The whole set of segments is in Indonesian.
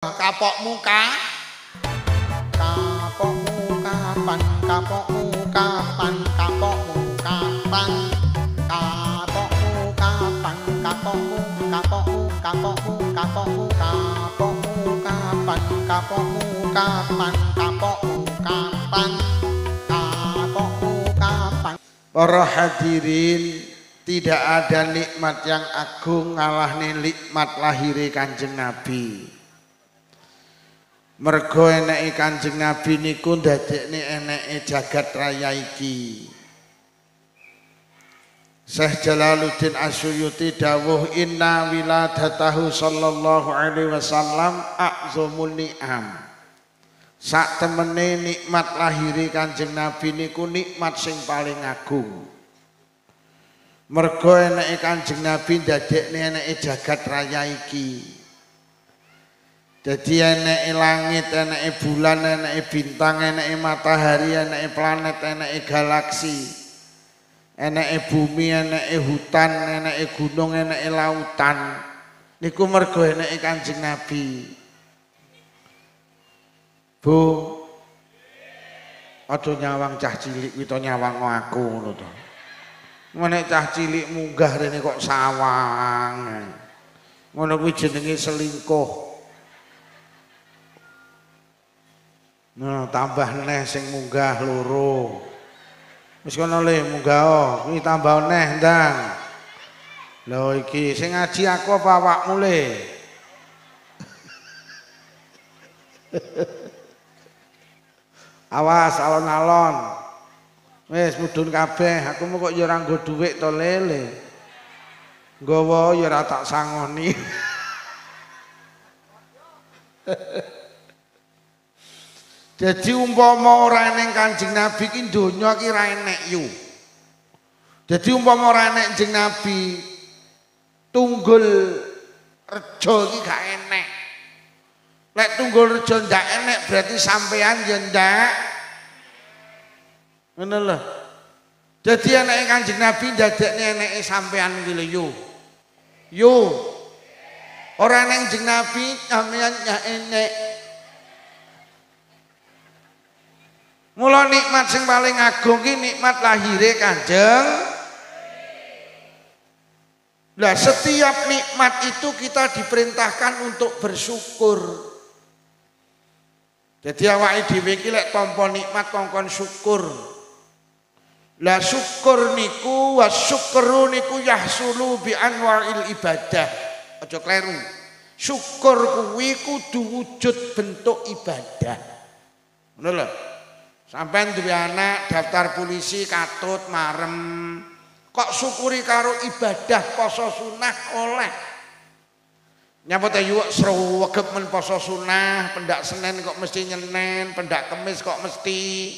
Kapokmu kapokmu kapan, kapokmu kapan, kapokmu kapan, kapokmu kapan, kapokmu kapokmu kapokmu kapokmu kapokmu kapan, kapokmu kapan, kapokmu kapan, kapokmu kapan. Para hadirin, tidak ada nikmat yang agung ngalahne nikmat lahire Kanjeng Nabi. Mergo eneke Kanjeng Nabi niku ndadekne eneke jagat raya iki. Syekh Jalaluddin Asyuyuti dawuh inna wiladatahu sallallahu alaihi wasallam a'zamun ni'am. Sak temene nikmat lahiri Kanjeng Nabi niku nikmat sing paling agung. Mergo eneke Kanjeng Nabi ndadekne eneke jagat raya iki. Jadi eneke langit, eneke bulan, eneke bintang, eneke matahari, eneke planet, eneke galaksi, eneke bumi, eneke hutan, eneke gunung, eneke lautan. Niku mergo eneke Kanjeng Nabi. Bu, aja nyawang cah cilik kuwi to nyawang aku ngono to. Menek cah cilik munggah rene kok sawang. Ngono kuwi jenenge selingkuh. Nah, tambah neh sing munggah loro. Wis kono le munggah iki tambah neh ndang. Lho iki sing ngaji aku apa awakmu le? Awas alon-alon. Wis mudhun kabeh, aku kok ya ora nggo dhuwit to lele. Nggawa ya ora tak sangoni. Jadi umpama ora ning Kanjeng Nabi ki donya ki ra enek yu. Jadi umpama ora enek Kanjeng Nabi, Tunggul Rejo ki gak enek. Lek Tunggul Rejo ndak enek berarti sampean ya ndak. Ngono lho. Jadi eneke Kanjeng Nabi ndadekne eneke sampean iki lho yu. Yu. Ora ning Kanjeng Nabi sampean ya enek. Mula nikmat sing paling agung ki nikmat lahire Kanjeng. Lah setiap nikmat itu kita diperintahkan untuk bersyukur. Jadi awake dhewe iki lek tampa nikmat kongkon syukur. Lah syukur niku wasyukru niku yahsulu bi anwa'il ibadah. Aja kleru. Syukur kuwi kudu wujud bentuk ibadah. Ngono lho. Sampai duwe anak daftar polisi katut marem kok syukuri karo ibadah poso sunah oleh nyapa ta yu srewegep men poso sunah pendak Senin kok mesti nyenen pendak Kemis kok mesti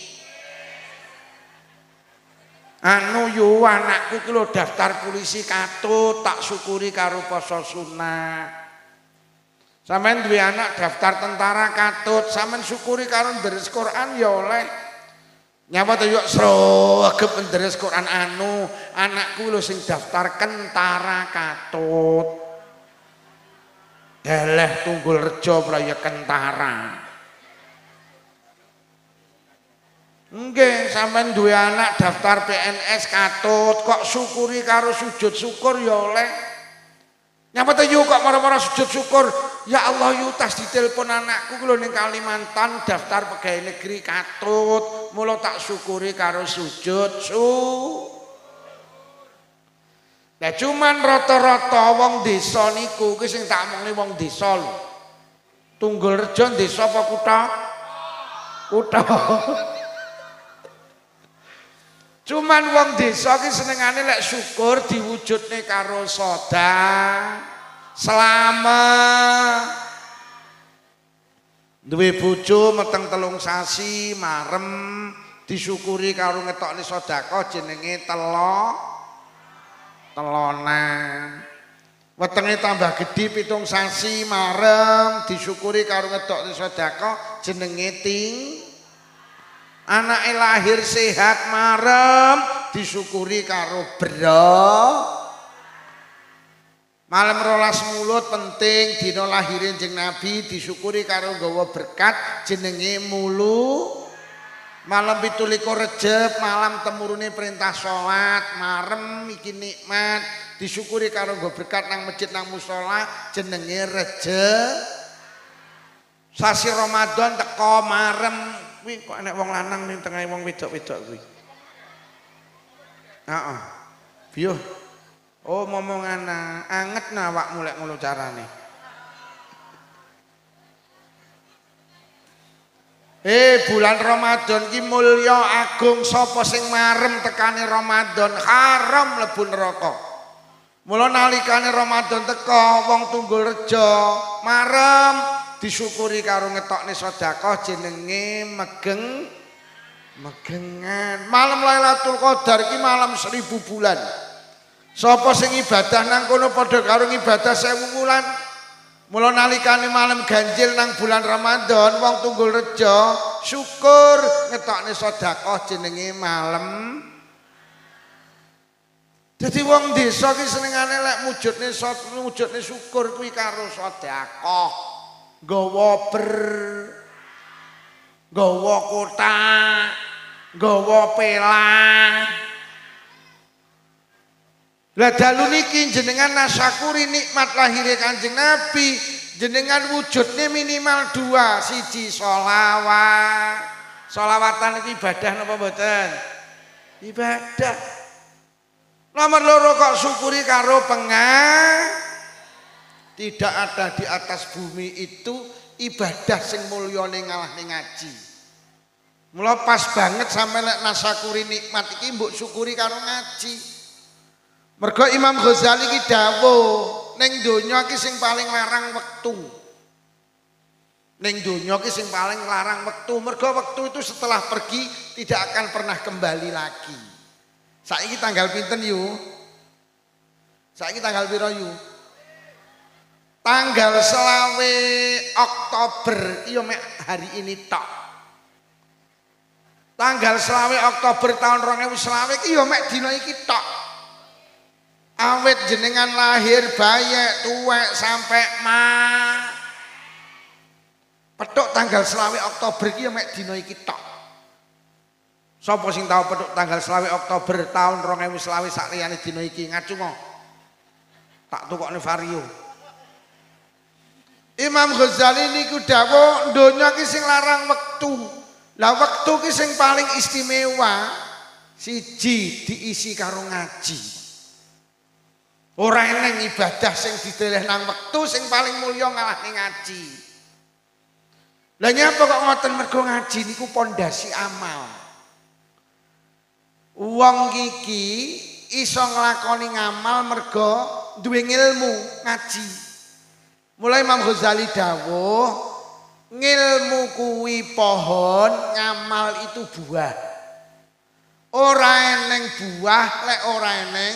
anu yu anakku ki lho daftar polisi katut tak syukuri karo poso sunah. Sampeyan duwe anak daftar tentara katut, sampeyan syukuri karo ndheres Quran ya oleh. Nyapa to yo sregep ndheres Quran anu, anakku lho sing daftar kentara katut. Eleh Tunggul Rejo praya kentara. Nggih, sampeyan duwe anak daftar PNS katut, kok syukuri karo sujud syukur ya oleh. Nyapa to yo kok mara-mara sujud syukur. Ya Allah yu tas ditelepon anakku lho ning Kalimantan daftar pegawai negeri katut, mula tak syukuri karo sujud Lah cuman rata-rata wong desa niku ki sing tak omongni wong desa lho. Tunggul Rejo desa apa kutha? Kutha. Cuman wong desa ki senengane lek syukur diwujudne karo selama duwe bojo meteng 3 sasi marem disyukuri karo ngetokne sedekah jenenge telonan. Wetenge tambah gedhi 7 sasi marem disyukuri karo ngetokne sedekah jenenge anake lahir sehat marem disyukuri karo Malam 12 mulut penting dina lahirin Kanjeng Nabi disyukuri karo nggawa berkat jenenge mulu. Malam 17 Rejab malam temurune perintah salat, marem iki nikmat disyukuri karo nggawa berkat nang masjid nang musala jenenge Rejab. Sasi Ramadan teko marem kuwi kok enek wong lanang ning tengah wong wedok-wedok kuwi. Heeh. Biyo. Oh momongan anget nah awakmu lek ngono carane. Bulan Ramadan ki mulya agung sapa sing marem tekane Ramadan haram mlebu neraka. Mula nalikane Ramadan teka wong Tunggul Rejo marem disyukuri karo ngetokne sedekah jenenge megengan. Malam Lailatul Qadar ki malam 1000 bulan. Sapa sing ibadah nang kono padha karo ibadah 1000 wulan. Mula nalikane malam ganjil nang bulan Ramadan wong Tunggul Rejo syukur ngetokne sedekah jenenge malam. Dadi wong desa ki senengane lek mujudne syukur kuwi karo sedekah. Nggawa kotak, nggawa pelang. Lah dalu niki jenengan nasyakuri nikmat lahire Kanjeng Nabi, jenengan wujudnya minimal 2, siji sholawat. Sholawatan itu ibadah napa mboten? Ibadah. Nomor 2 kok syukuri karo tidak ada di atas bumi itu ibadah sing mulyane ngalahne ngaji. Mula pas banget sampe nek nasyakuri nikmat iki mbok syukuri karo ngaji. Mergo Imam Ghazali ki dawuh ning donya ki sing paling larang wektu. Ning donya ki sing paling larang wektu, mergo wektu itu setelah pergi tidak akan pernah kembali lagi. Saiki tanggal pinten yu? Saiki tanggal piro yu? Tanggal 20 Oktober iya mek hari ini tok. Tanggal 20 Oktober tahun 2020 iki iya mek dina iki tok. Awet jenengan lahir bayek tuwek sampai petuk tanggal 20 Oktober iki mek dina iki tok. Sapa sing tau petuk tanggal 20 Oktober tahun 2020 sak liyane dina iki ngacungo. Tak tukokne vario. Imam Ghazali niku dawuh donya ki sing larang wektu. Lah wektu ki sing paling istimewa siji diisi karo ngaji. Ora eneng ibadah sing diteleh nang wektu sing paling mulya ngalahne ngaji. Lah nyapa kok ngoten mergo ngaji niku pondasi amal. Wong iki iso nglakoni ngamal mergo duwe ilmu ngaji. Mulai Imam Ghazali dawuh ngilmu kuwi pohon, ngamal itu buah. Ora eneng buah lek ora eneng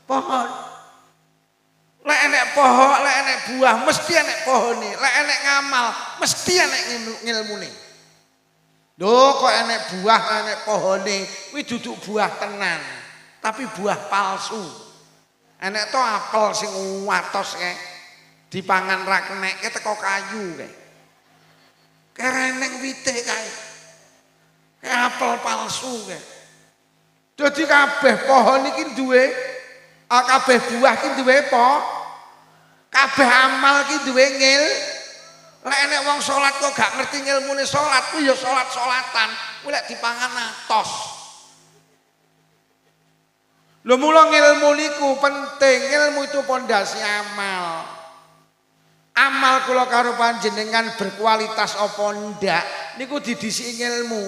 pohon. Lek enek pohon, lek enek buah mesti enek pohone. Lek enek ngamal mesti enek ngilmune. Lho kok enek buah, enek pohone, kuwi duduk buah tenan, tapi buah palsu. Enek to apel sing watos kae. Dipangan ra kenekke teko kayu kae. Kereneng wite kae. Kae apel palsu kae. Dadi kabeh pohon iki duwe kabeh buah iki duwe apa? Kabeh amal ki duwe ngil. Lek enek wong salat kok gak ngerti ngilmune salat, ku ya salat-salatan. Kuwi lek dipangan atos. Lho mula ngilmu niku penting, ilmu itu pondasi amal. Amal kula karo panjenengan berkualitas apa ndak niku didhisiki ilmu.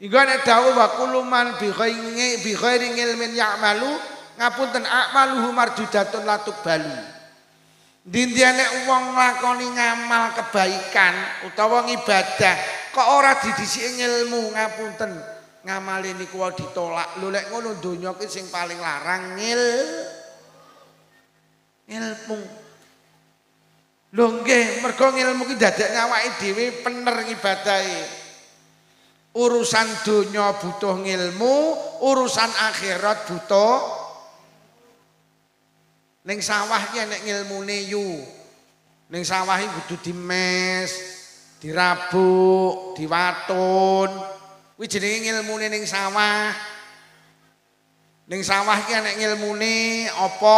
Iku nek dawuh wa kuluman bi ghairi ilmin ya'malu ngapunten a'maluhu marjudatun latuk balu. Dindiane wong nglakoni ngamal kebaikan utawa ngibadah kok ora didhisiki ilmu ngapunten ngamale niku ditolak. Lho lek ngono donya ki sing paling larang ilmu. Lho nggih mergo ilmu ki dadekne awake dhewe pener ngibadahe. Urusan donya butuh ilmu, urusan akhirat butuh Ning sawah ki enek ngilmune yu. Ning sawah iki kudu dimes, dirabuk, diwatun. Kuwi jenenge ngilmune ning sawah. Ning sawah ki enek ngilmune apa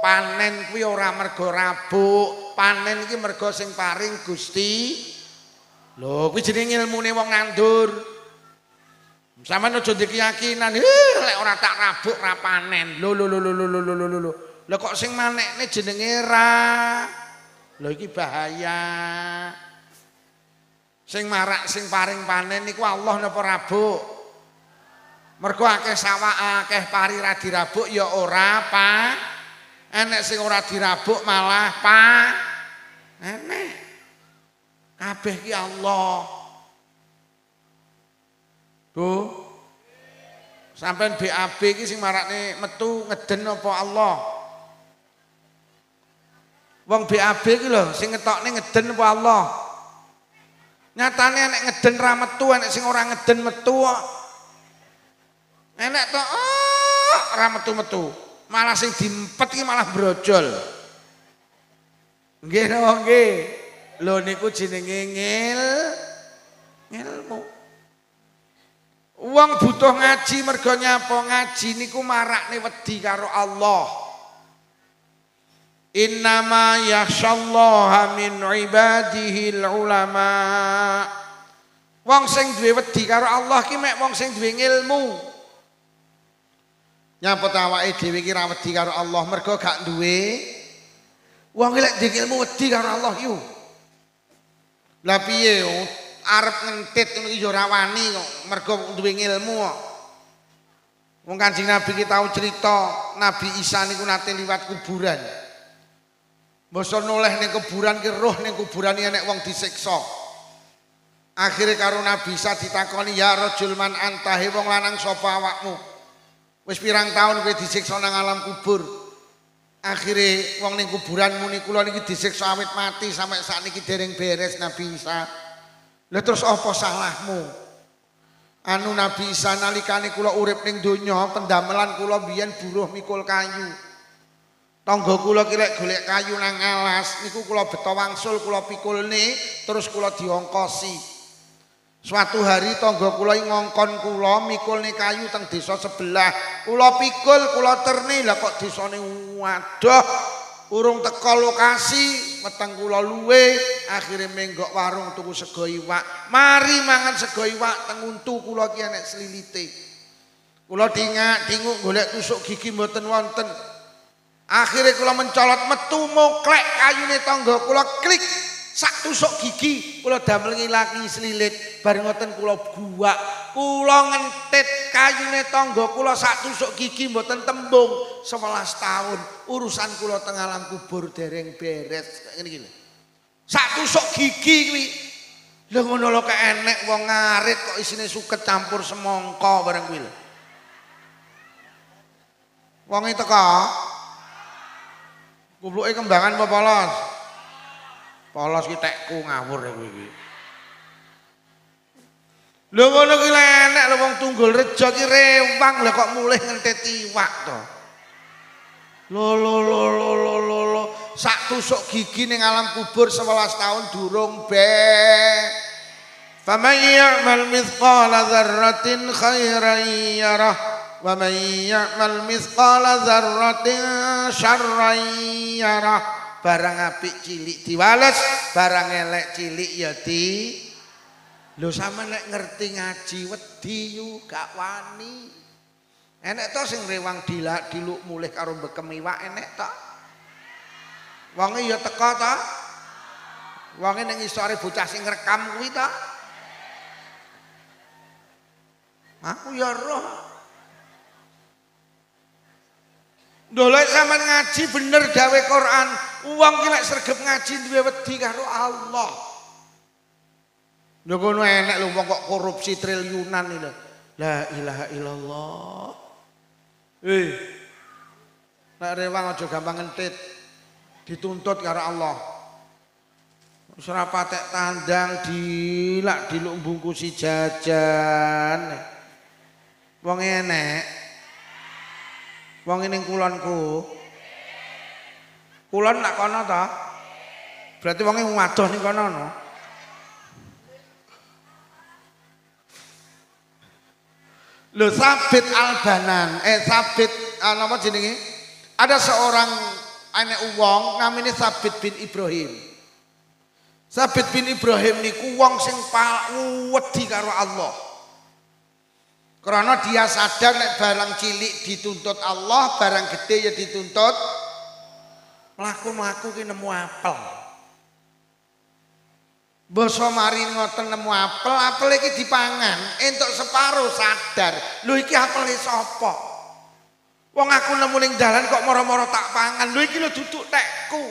panen kuwi ora mergo rabuk, panen iki mergo sing paring Gusti. Lho, kuwi jenenge ngilmune wong nandur. Sampeyan aja ndek keyakinan, lek ora tak rabuk ora panen. Lho. Lah kok sing manekne jenenge ra. Lho iki bahaya. Sing marak sing paring panen niku Allah napa rabuk? Mergo akeh sawah akeh pari ra dirabuk ya ora pa. Enek sing ora dirabuk malah pa. Enek. Kabeh ki Allah. Bu. Sampeyan BAB iki sing marakne metu ngeden apa Allah? Wong BAB iki lho sing ngetokne ngeden apa Allah? Nyatane enek ngeden ra metu, enek sing ora ngeden metu kok. Enek to ora metu-metu. Malah sing diempet iki malah brojol. Nggih napa nggih? Lho niku jenenge ngilmu. Wong butuh ngaji mergo nyapa ngaji niku marakne wedi karo Allah. Innama yakhsyallaha min ibadihil ulama. Wong sing duwe wedi karo Allah ki mek wong sing duwe ilmu. Nyapa awake dhewe ki ra wedi karo Allah mergo gak duwe. Wong lek duwe ilmu wedi karo Allah yu. Lah piye arep ngentit ngono iki yo ora wani kok mergo duwe ilmu kok. Wong Kanjeng Nabi ki tau cerita Nabi Isa niku nate liwat kuburan. Mbasa noleh ning kuburan ki roh ning kuburan iki enek wong disiksa. Akhire karo Nabi Isa ditakoni ya rajul man antahe wong lanang sapa awakmu? Wis pirang taun kowe disiksa nang alam kubur. Akhire wong ning kuburan muni kula niki disiksa awit mati sampai sakniki dereng beres Nabi Isa. Lah terus apa salahmu? Anu Nabi Isa nalikane kula urip ning donya pendamelan kula biyen buruh mikul kayu. Tangga kula ki lek golek kayu nang alas niku kula beto wangsul kula pikulne terus kula diongkosi. Suatu hari tangga kula ngongkon kula mikulne kayu teng desa sebelah. Kula pikul kula terni lah kok desane waduh urung teka lokasi weteng kula luwe akhire menggok warung tuku sego iwak. Mari mangan sego iwak teng untu kula ki enek slilite. Kula dingak-dinguk golek tusuk gigi mboten wonten. Akhirnya kula mencolot metu moklek kayune tangga kula klik sak tusuk gigi kula damel ngilaki selilit bareng ngoten kula buak kula ngentit kayune tangga kula sak tusuk gigi mboten tembung 11 tahun urusan kula teng alam kubur dereng beres ngene iki lho sak tusuk gigi kuwi lho ngono lho kok enek wong ngarit kok isine suket campur semangka bareng kuwi lho wong iki teko Kupluke kembangan apa polos? Polos ki tekku ngawur ya kowe iki. Lho ngono ki enek lho wong Tunggul Rejo ki rewang lho kok mulih ngentit iwak to. Lho sak tusuk gigi ning alam kubur 11 tahun durung faman ya'mal mithqala dzarratin khairan yarah wa man ya'mal mithqala dzarratin syarran yarah. Barang apik cilik diwales, barang elek cilik ya di. Lho sampeyan nek ngerti ngaji wedi yu gak wani. Enek to sing rewang diluk mulih karo bekem iwak enek to. Wonge ya teka to. Wonge ning isore bocah sing ngrekam kuwi to. Aku ya roh. Dolek sampean ngaji bener gawe Quran, wong ki lek sregep ngaji duwe wedi karo Allah. Lho ngono enek lho wong kok korupsi triliunan iki lho. La ilaha illallah. Nek rewang aja gampang ngentit. Dituntut karo Allah. Wis ora patek tandang dilak diluk bungkusi jajan. Wong enek. Wong ning kulonku Kulon nak kono to? Berarti wonge wadoh ning kono no. Lho Sabit Albanan, Sabit napa jenenge? Ada seorang anak wong namanya Sabit bin Ibrahim. Sabit bin Ibrahim niku wong sing wedi karo Allah. Karena dia sadar nek barang cilik dituntut Allah, barang gede ya dituntut. Mlaku-mlaku ki nemu apel. Basa mari ngoten nemu apel, apel iki dipangan, entuk separo sadar. Lho iki apele sapa? Wong aku nemu ning dalan kok moro-moro tak pangan. Lho iki lho duduk tekku.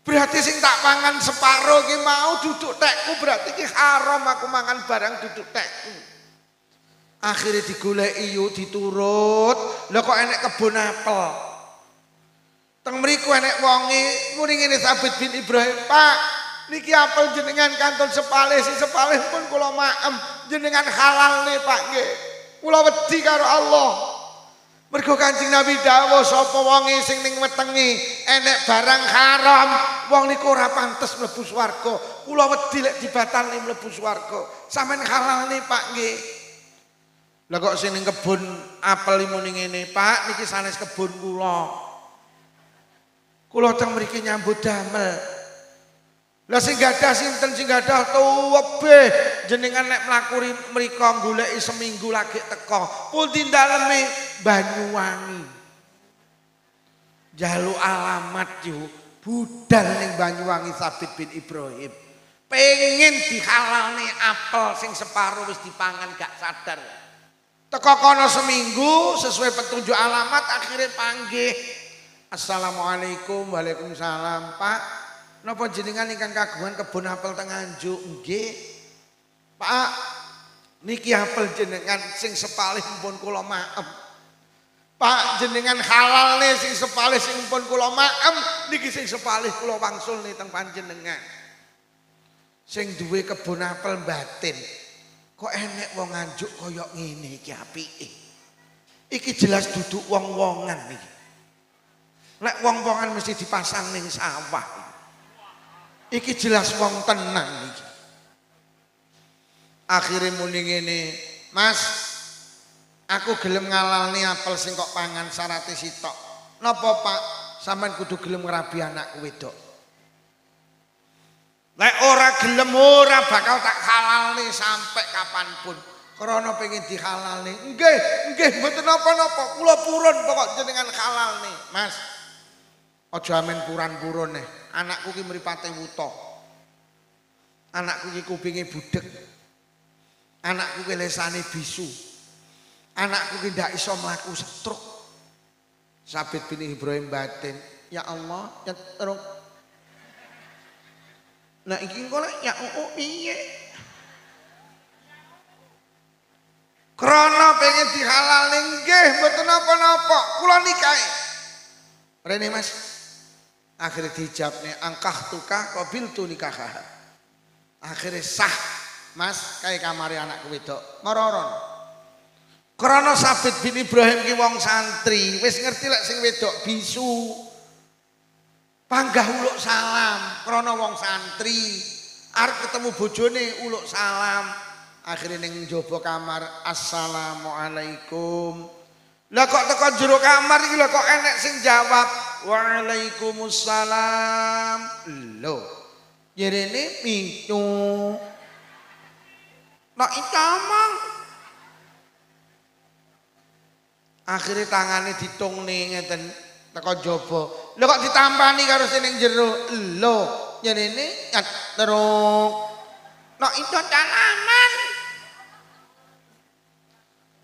Berarti sing tak pangan separo ki mau duduk tekku, berarti ki haram aku mangan barang duduk tekku. Akhirnya digoleki yo diturut. Lho kok enek kebun apel. Teng mriku enek wonge muni ngene Sabit bin Ibrahim, "Pak, niki apel jenengan kantun sepalih si sepalih pun kula maem jenengan halal nih Pak nggih. Kula wedi karo Allah. Mergo Kanjeng Nabi dawuh sapa wonge sing ning wetengi enek barang haram, wong niku ora pantes mlebu swarga. Kula wedi lek dibatalne mlebu swarga. Sampeyan halal nih Pak nggih." Lah kok sing ning kebun apel muni ngene, "Pak, niki sanes kebun kula. Kula teng mriki nyambut damel." Lah sing gadah sinten sing gadah tuwebeh jenengan nek mlaku mriko goleki seminggu lagi teko. Pundi daleme Banyuwangi. Jaluk alamat yo budal ning Banyuwangi Sabit bin Ibrahim. Pengen dihalalne apel sing separo wis dipangan gak sadar. Teko kono seminggu sesuai petunjuk alamat akhirnya panggih. Assalamualaikum. Waalaikumsalam. Pak, napa jenengan ingkang kagungan kebun apel teng Nganjuk? Nggih. Pak, niki apel jenengan sing sepalih pun kula maem. Pak, jenengan halalne sing sepalih sing pun kula maem, niki sing sepalih kula wangsulne teng panjenengan. Sing duwe kebun apel batin. Kok enek wong Nganjuk kaya ngene iki apike. Iki jelas duduk wong-wongan iki. Lek wong-wongan mesti dipasang ning sawah. Iki jelas wong tenang iki. Akhire muni ngene, "Mas, aku gelem ngalalne apel sing kok pangan syarate sitok." "Napa, Pak? Sampeyan kudu gelem ngrabi anakku wedok." "Lek ora gelem ora bakal tak halalne sampai kapanpun. Krana pengen dihalalne." "Nggih, nggih mboten napa-napa. Kula purun pokok jenengan halalne." "Mas, aja amen puran-purun nih. Anakku ki mripate wuta. Anakku ki kupinge budhek. Anakku ki lesane bisu. Anakku ki ndak iso mlaku setruk." Sabit bin Ibrahim batin, "Ya Allah, ya terus. Nah iki engko lek ya piye? Krana pengen dihalalne nggih mboten napa-napa. Kula nikahi." "Rene Mas." Akhirnya dijawabnya, "Angkah tukah qabil tu nikah." Akhirnya sah, "Mas, kayak kamari anakku wedok." Mororon. Karena Sabit bin Ibrahim ki wong santri, wis ngerti lek sing wedok bisu. Panggah uluk salam, karena wong santri. Arep ketemu bojone uluk salam. Akhirnya ning njaba kamar, "Assalamualaikum." Lah kok teko jero kamar iki lho kok enek sing jawab, "Waalaikumsalam." Lho, jerene pitu. Nek ikamang. Akhirnya tangannya ditungne ngeten teko jaba. Lho kok ditampani karo sing ning jero. Lho, jerene terus. Nek itu dalaman.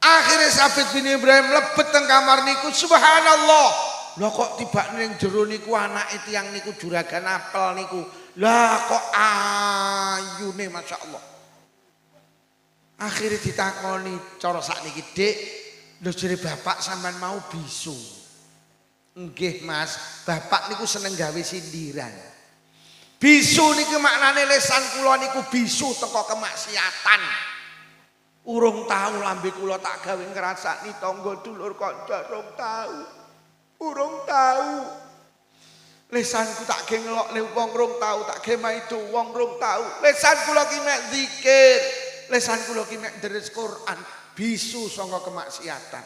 Akhirnya Sabit bin Ibrahim lebet teng kamar niku, subhanallah. Lah kok tiba ning jero niku anake tiyang niku juragan apel niku. Lah kok ayune masyaallah. Akhirnya ditakoni cara sakniki, "Dik, lho jere bapak sampean mau bisu." "Nggih Mas, bapak niku seneng gawe sindiran." Bisu niku maknane lesan kula niku bisu teko kemaksiatan. Urung tahu lambe kula tak gawe ngrasakni tangga dulur kanca, urung tahu. Lesanku tak ge ngelokne wong rong tau, tak ge maido wong rong tau. Lesan kula ki mek zikir, lesan kula ki mek deres Quran, bisu saka kemaksiatan.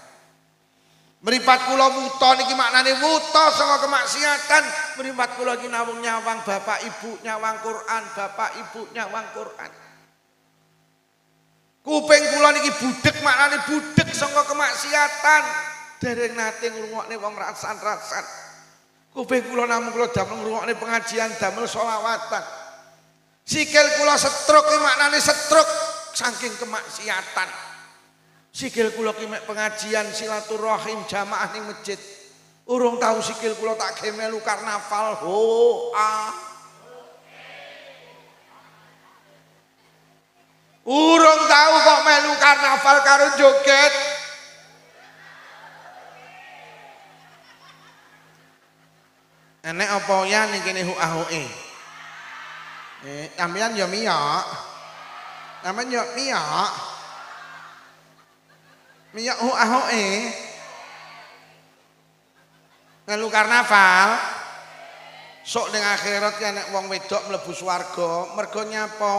Mripat kula wuta niki maknane wuta saka kemaksiatan. Mripat kula ki nawung nyawang bapak ibu nyawang Quran, bapak ibu nyawang Quran. Kuping kula niki budhek maknane budhek saka kemaksiatan. Dereng nate ngrungokne wong rasan-rasan. Kuping kula namung kula damel ngrungokne pengajian, damel sholawatan. Sikil kula stroke ki maknane stroke saking kemaksiatan. Sikil kula ki mek pengajian silaturahim jamaah ning masjid. Urung tahu sikil kula tak ge melu karnaval. Urung tahu kok melu karnaval karo joget. Enek apa ya ning kene hu-ahuke. Sampeyan ya miyok. Sampeyan ya miyok. Miyok hu-ahuke. Melu karnaval. Sok ning akhirat enek wong wedok mlebu swarga, mergo nyapa?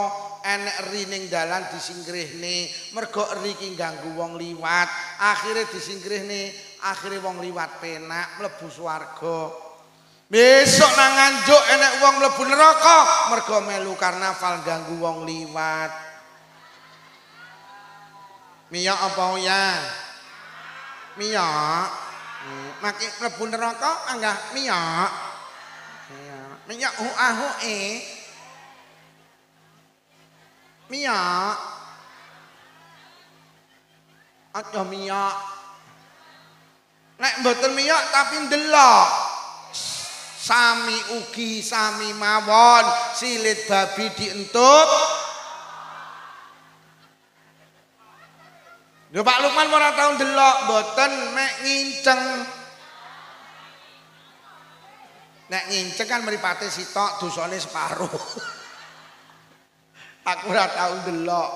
Enek ri ning dalan disingkrihne, mergo ri ki ganggu wong liwat. Akhire disingkrihne, akhire wong liwat penak mlebu swarga. Besok nang Nganjuk enek wong mlebu neraka mergo melu karnaval ganggu wong liwat. Miyok apa ya? Miyok. Maki mlebu neraka anggah miyok. Miyok hu-ahuke. Miyok. Aja miyok. Nek mboten miyok tapi ndelok. Sami ugi sami mawon silit babi dientut. Lho Pak Lukman ora tau ndelok mboten mek nginceng. Nek nginceng kan mripate sitok dosane separo. Aku ora tau ndelok.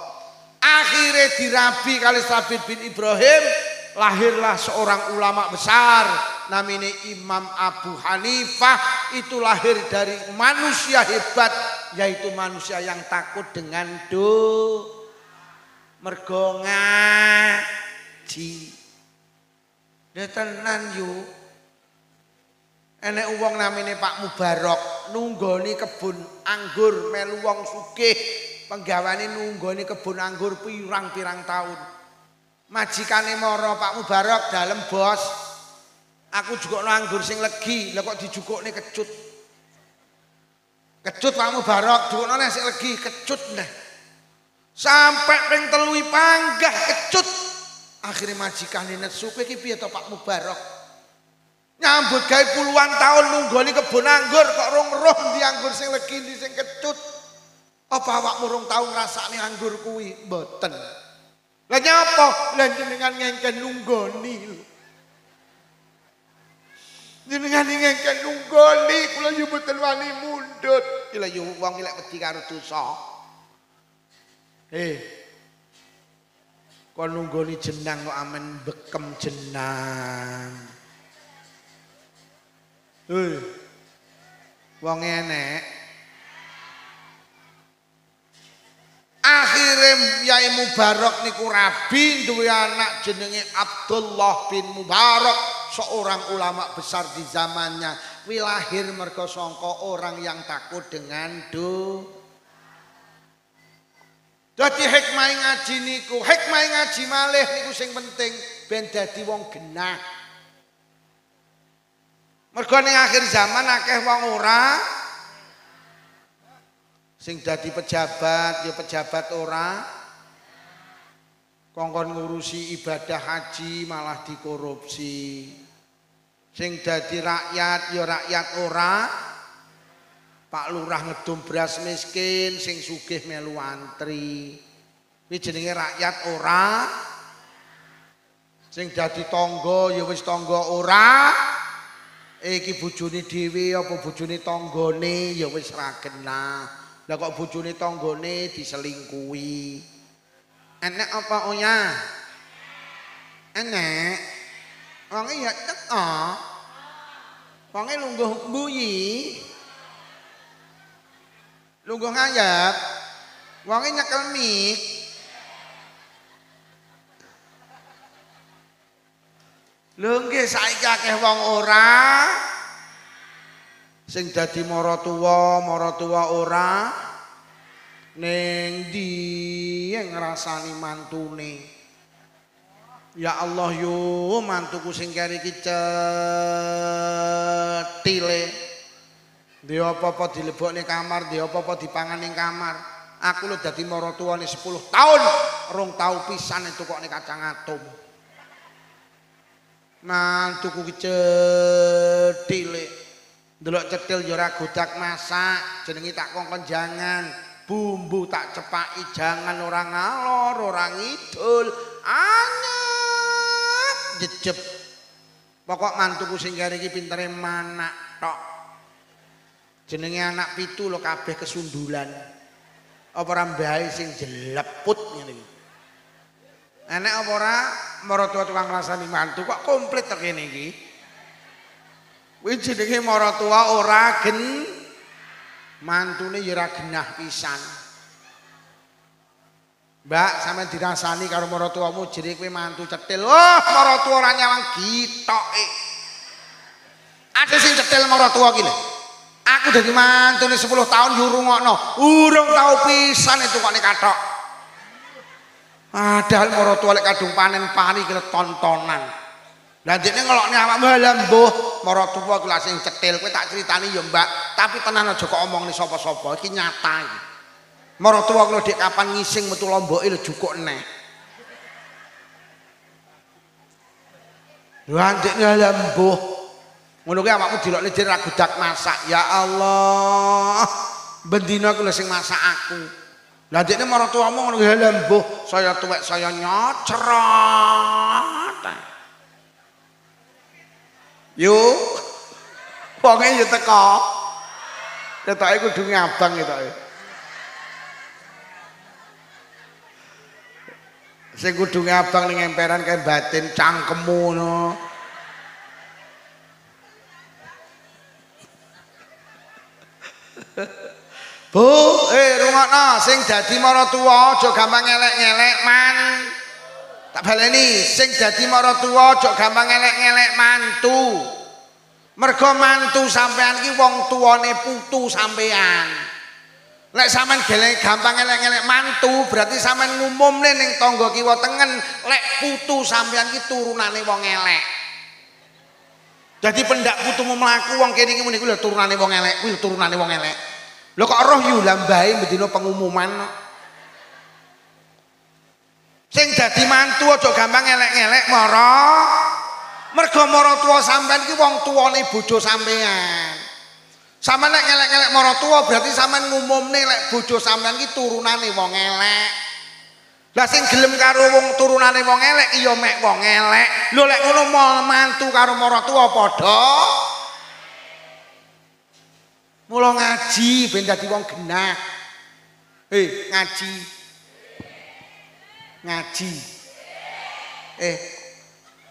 Akhire dirabi kali Sabit bin Ibrahim, lahirlah seorang ulama besar namanya Imam Abu Hanifah. Itu lahir dari manusia hebat, yaitu manusia yang takut dengan mergo ngaji. Tenan yu. Enek wong namanya Pak Mubarok nunggoni kebun anggur melu wong sugih, penggawane nunggoni kebun anggur pirang-pirang tahun. Majikane mara Pak Mubarok dalem bos. Aku jukukno anggur sing legi, lha kok dijukukne kecut. Kecut Pak Mubarok, jukukno nek sing legi kecut neh. Sampai ping 3 panggah kecut. Akhire majikane nesu, kowe iki piye to Pak Mubarok? Nyambut gawe puluhan tahun nunggoni kebun anggur kok rong roh ndi anggur sing legi ndi sing kecut. Apa awakmu rong tau ngrasakne anggur kuwi? Mboten. Lah nyapa? Lah jenengan ngengken nunggoni lho. Jenengan ngengken nunggoni kula yo mboten wani mundhut. Lha yo wong iki lek wedi karo dosa. Kon nunggoni jenang kok amen bekem jenang. Wong enek. Akhire Yai Mubarok niku rabi duwe anak jenenge Abdullah bin Mubarak, seorang ulama besar di zamannya. Kuwi lahir mergo sangka orang yang takut dengan Dadi hikmah ngaji niku, hikmah ngaji malih niku sing penting ben dadi wong genah. Mergo ning akhir zaman akeh wong ora sing dadi pejabat ya pejabat ora, kongkon ngurusi ibadah haji malah dikorupsi. Sing dadi rakyat ya rakyat ora, Pak Lurah ngedum beras miskin, sing sugih melu antri. Kuwi jenenge rakyat ora. Sing dadi tangga ya wis tangga ora. Iki bojone dhewe apa bojone tanggane ya wis ra genah. Lah kok bojone tanggane diselingkuhi. Enek apa onya? Enek. Wong ya teko. Wonge lungguh mbuyi. Lungguh ngayap. Wonge nyekel mik. Lho nggih saiki akeh wong ora sing dadi maratuwa ora ning ndi ngrasani mantune. Ya Allah yo mantuku sing keri iki cetile. Ndek apa-apa dilebokne kamar, ndek apa-apa dipangan ning kamar. Aku lho dadi maratuwane 10 tahun, rong tau pisan tukokne kacang atom. Mantuku ki cetile. Ndelok cetil ya ora godak masak, jenenge tak kongkon jangan. Bumbu tak cepaki jangan ora ngalor, ora ngidul. Anyep jejeb. Pokok mantuku sing kare iki pintere manak tok. Jenenge anak pitu lho kabeh kesundulan. Apa ora mbahe sing jeleput ngene iki. Enek apa ora maratuwa tukang ngrasani mantu kok komplit to kene iki. Kuwi jenenge maratuwa ora gen mantune ya ora genah pisan. Mbak sampean dirasani karo maratuwamu jere kowe mantu cetil. Oh, maratuwa ora nyawang gitoke. Ada sing cetil maratuwa ki lho. Aku dadi mantune 10 tahun yo rungokno. Urung tau pisan itu kok nek kathok. Padahal maratuwa lek kadung panen pari ki tontonan. Lah dekne ngelokne awakmu lha mbuh maratuwa ki lha sing cetil kowe tak critani ya Mbak, tapi tenan aja kok omongne sapa-sapa iki nyata iki. Maratuwa kula dik kapan ngising metu lomboke lho jukuk neh. Lah dekne lha mbuh ngono kuwi awakmu dilokne dhewe ra godak masak. Ya Allah, bendina ku lho sing masak aku. Lah dekne maratuwamu ngono kuwi lha mbuh saya tuwek saya nyocrot. Yo, wonge yo teko. Ketoke kudu ngabang ketoke. Sing kudu ngabang ning emperan kae batin cangkemmu no. Bu, rungokno sing dadi maratuwa aja gampang elek-elek man. Tak baleni sing dadi maratuwa aja gampang elek-elek mantu. Mergo mantu sampean ki wong tuane putu sampean. Lek sampean gelek gampang elek-elek mantu berarti sampean ngumumne ning tangga kiwa tengen lek putu sampean ki turunane wong elek. Jadi pendak putumu mlaku wong kene iki muni kuwi lho turunane wong elek, kuwi turunane wong elek. Lho kok roh yu lambahe bendina pengumuman. Sing dadi mantu aja gampang elek-elek mara. Mergo maratuwa sampean ki wong tuane bojo sampean. Sampeyan nek elek-elek maratuwa berarti sampean ngumumne lek bojo sampean ki turunane wong elek. Lah sing gelem karo wong turunane wong elek iya mek wong elek. Lho lek ngono mantu karo maratuwa padha. Mula ngaji ben dadi wong genah. Ngaji. Ngaji.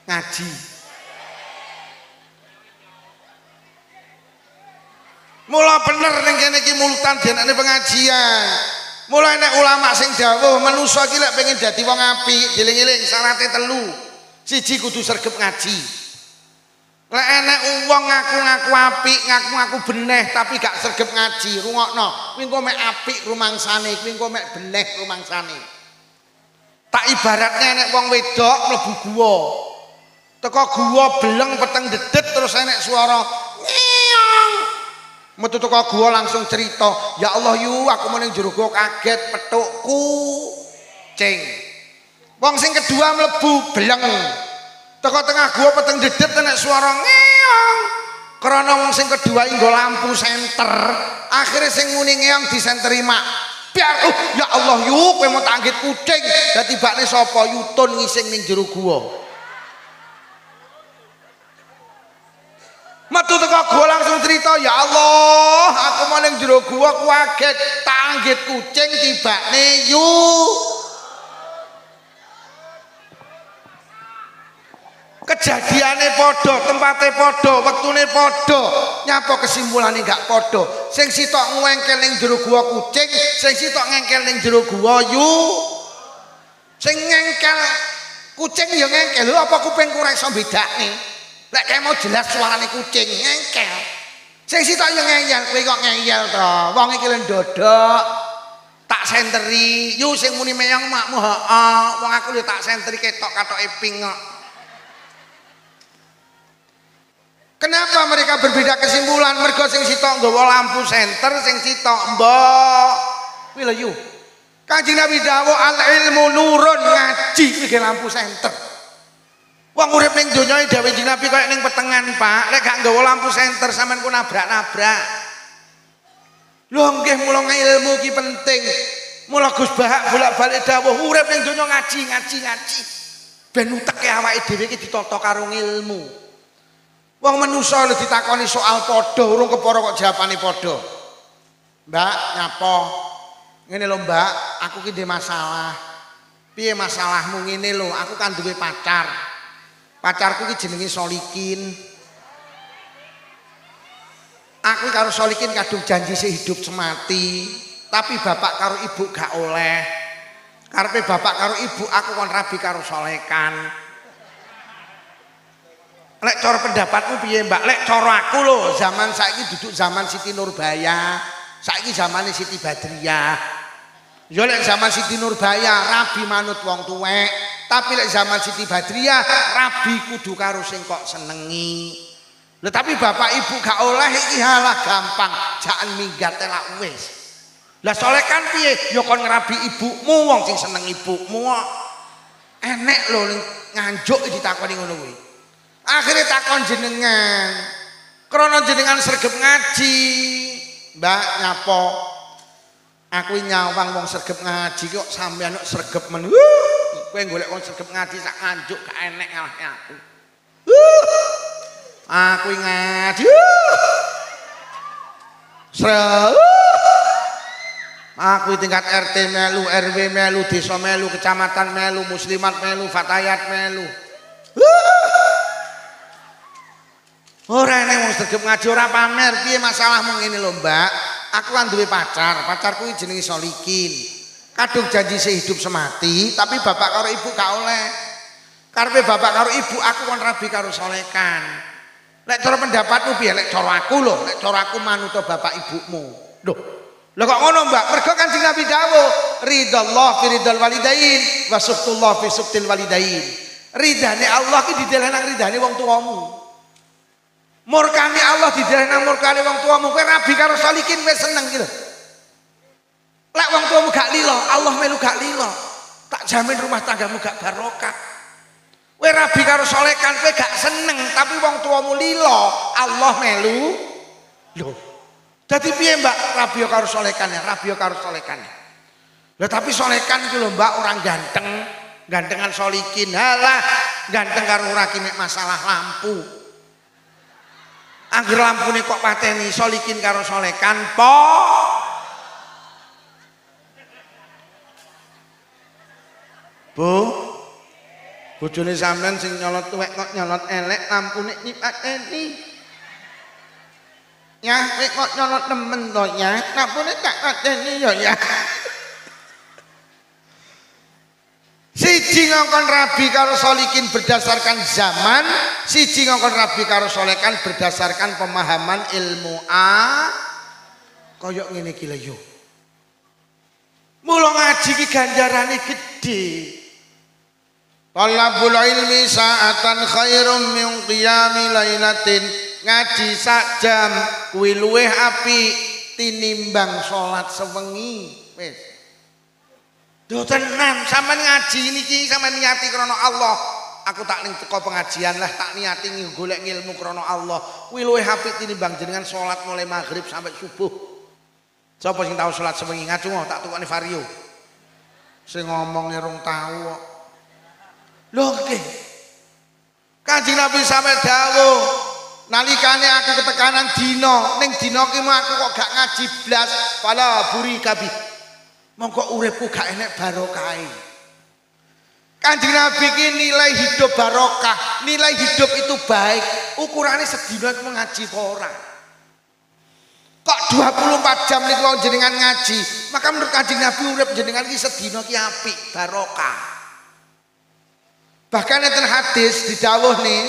Ngaji. Mula bener ning kene iki mulutan jenenge pengajian. Mula nek ulama sing dawuh manusa iki lek pengen dadi wong apik, dieling-eling syaraté 3. Siji kudu sregep ngaji. Lek enek wong ngaku-ngaku apik, ngaku-ngaku beneh tapi gak sregep ngaji, rungokno. Kuwi engko mek apik rumangsane, kuwi engko mek beneh rumangsane. Tak ibaratnya enek wong wedok mlebu guwa. Teko guwa beleng peteng dedet terus enek suara ngeong. Metu teko guwa langsung cerita, "Ya Allah yu, aku meneng jero guwa kaget petukku cing." Wong sing kedua mlebu beleng. Teko tengah gua peteng dedet enek suara ngeong. Karena wong sing kedua nggo lampu senter, akhirnya sing muni ngeong disenteri mak. Biar ya Allah yu kowe mau tanggit kucing. Lah tibane sapa yutun ngising ning jero gua. Metu teko gua langsung cerita, "Ya Allah, aku mau ning jero gua kaget tanggit kucing tibane yu." kejadiane padha, tempate padha, wektune padha. Nyapa kesimpulane gak padha. Sing sitok ngengkel ning jero gua kucing, sing sitok ngengkel ning jero gua yu. Sing ngengkel kucing ya ngengkel. Lho apa kupingku ora iso bedakne? Lek kae mau jelas suarane kucing ngengkel. Sing sitok ya ngeyel, kowe kok ngeyel to. Wong iki lho ndodok. Tak senteri, yu sing muni meyang makmu heeh. Wong aku lho tak senteri ketok katoke ping kok. Kenapa mereka berbeda kesimpulan? Mergo sing sitok nggawa lampu senter, sing sitok mbok. Kuwi lho yu. Kanjeng Nabi dawuh al ilmu nurun, ngaji iki lampu senter. Wong urip ning donya dawuh Kanjeng Nabi koyo ning petengan, Pak. Lek gak nggawa lampu senter sampean ku nabrak-nabrak. Lho nggih mula ilmu ki penting. Mula Gus Bahak bolak-balik dawuh urip ning donya ngaji. Ben uteke awake dhewe iki ditata karo ilmu. Wong manusa lho ditakoni soal padha urung kepara kok jawabane padha. Mbak, nyapa? Ngene lho, Mbak, aku ki ndek masalah. Piye masalahmu? Ngene lho, aku kan duwe pacar. Pacarku ki jenenge Solikin. Aku karo Solikin kadung janji sehidup semati, tapi bapak karo ibu gak oleh. Karepe bapak karo ibu aku kon rabi karo Solekan. Lek cara pendapatmu piye, Mbak? Lek cara aku lho, zaman saiki duduk zaman Siti Nurbaya, saiki zamane Siti Badriah. Ya lek zaman Siti Nurbaya rabi manut wong tuwek, tapi lek zaman Siti Badriah rabi kudu karo sing kok senengi. Lha tapi bapak ibu gak oleh iki halah gampang, jakan minggat elak wis. Lah Solekan piye? Ya kon ngrabi ibumu, wong sing seneng ibumu. Enek lho nganjuk ditakoni ngono kuwi. Akhirnya takon jenengan, krono jenengan sregep ngaji, Mbak nyapa? Aku nyawang wong sregep ngaji kok sampean kok sregep men. Kowe golek wong sregep ngaji sak nganjuk gak enek ngalahke aku. Aku ngaji. Aku tingkat RT melu, RW melu, desa melu, kecamatan melu, muslimat melu, fatayat melu. Ora enek wong sregep ngaji ora pamer. Piye masalahmu ngene lho, Mbak? Aku kan duwe pacar. Pacarku iki jenenge Solikin. Kadung janji sehidup semati, tapi bapak karo ibu gak oleh. Karepe bapak karo ibu aku kon rabi karo Solekan. Lek cara pendapatmu piye? Lek cara aku lho, lek cara aku manut bapak ibumu. Lho. Lha kok ngono, Mbak? Mergo Kanjeng Nabi dawuh, ridallah fi ridal walidain wa suhtullah fi suhtil walidain. Ridane Allah ki dideleh nang ridane wong tuamu. Murkane Allah dideleh nang murkane wong tuamu. Kowe rabi karo Solikin wis seneng gitu. Lek wong tuamu gak lilo, Allah melu gak lilo. Tak jamin rumah tanggamu gak barokah. Kowe rabi karo Solekan kowe gak seneng, tapi wong tuamu lilo, Allah melu. Lho. Dadi piye, Mbak? Rabi karo Solekan ya, rabi karo Solekan. Lah tapi Solekan iki lho, Mbak, orang ganteng, gantengan Solikin. Halah, ganteng karo ora ki mek masalah lampu. Angger lampune kok pateni Solikin karo Solekan po. Bu, bojone sampean sing nyolot tuwek kok nyolot elek, lampune nyipateni. Ya, kok nyolot nemen to ya, lampune gak pateni ya. Siji ngongkon rabi karo Solikin berdasarkan zaman, siji ngongkon rabi karo Solekan berdasarkan pemahaman ilmu koyok ngene iki lho yo. Mula ngaji ki ganjarane gedhe. Talabul ilmi sa'atan khairum min qiyami lailatin. Ngaji sak jam kuwi luwih apik tinimbang salat sewengi. Wis. Duh tenan, sampean ngaji niki sampean niati krana Allah. Aku tak ning teko pengajian lah tak niati golek ilmu krana Allah. Kuwi luwih apik tinimbang jenengan salat mulai maghrib sampai subuh. Sapa sing tau salat sewengi ngacu tak tukoni vario. Sing ngomong rong tau kok. Lho nggih. Kanjeng Nabi sampe dawuh, nalikane aku ketekanan dina, ning dina ki aku kok gak ngaji blas, pala buri kabeh. Mongko uripku gak enek barokahe. Kanjeng Nabi ki nilai hidup barokah, nilai hidup itu baik. Ukurannya sedina mengaji ora. Kok 24 jam niku jenengan ngaji, maka menurut Kanjeng Nabi urip jenengan ki sedina ki apik, barokah. Bahkan enten hadis didhawuh nih,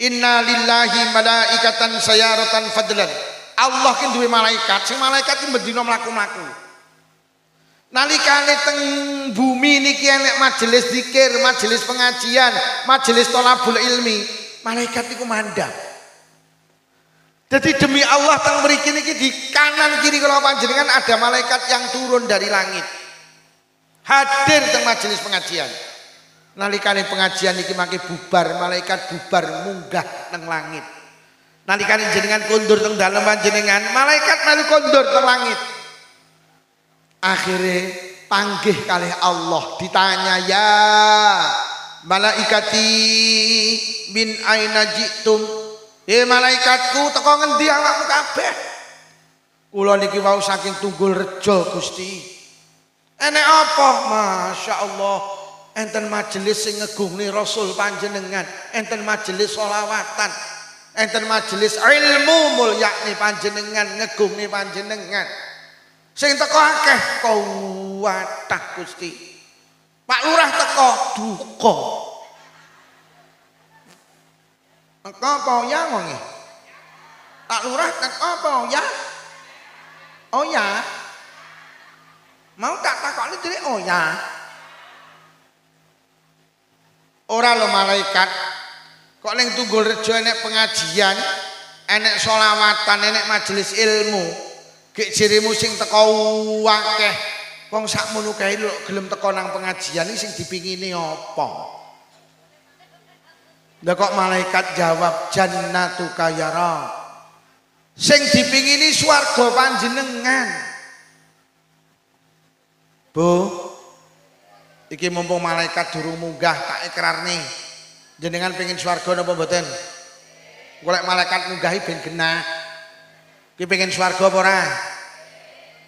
inna lillahi malaikatan sayaratan fadlan. Allah ki duwe malaikat, sing malaikat ki bendina mlaku-mlaku. Nalikane teng bumi niki enek majelis zikir, majelis pengajian, majelis thalabul ilmi, malaikat niku mandhap. Jadi demi Allah teng mriki niki di kanan kiri kula panjenengan ada malaikat yang turun dari langit. Hadir teng majelis pengajian. Nalikane pengajian niki mangke bubar, malaikat bubar munggah teng langit. Nalikane jenengan kondur teng dalem panjenengan, malaikat melu kondur teng langit. Akhirnya panggih kalih Allah, ditanya, ya malaikati min aina jitum, malaikatku teko ngendi awakmu kabeh? Kula niki wau saking Tunggul Rejo Gusti. Enek apa? Masya Allah, enten majelis sing ngegungni Rasul panjenengan, enten majelis sholawatan, enten majelis ilmu mulyakni panjenengan, ngegungni panjenengan. Sing teko akeh kuwatah Gusti. Pak Lurah teko duka. Teko apa ya wonge? Pak Lurah teko apa ya? Oh ya. Mau tak takoni dhewe oh ya. Ora lo malaikat. Kok ning Tunggul Rejo enek pengajian, enek sholawatan, enek majelis ilmu. Gek jerimu sing teko akeh wong sakmono kae lho gelem teko nang pengajian iki sing dipingini apa? Lah kok malaikat jawab jannatuka ya Rabb. Sing dipingini swarga panjenengan. Bu, iki mumpung malaikat durung munggah tak ikrarne. Jenengan pengin swarga napa mboten? Golek malaikat munggahi ben genah. Ki pengen swarga apa ora?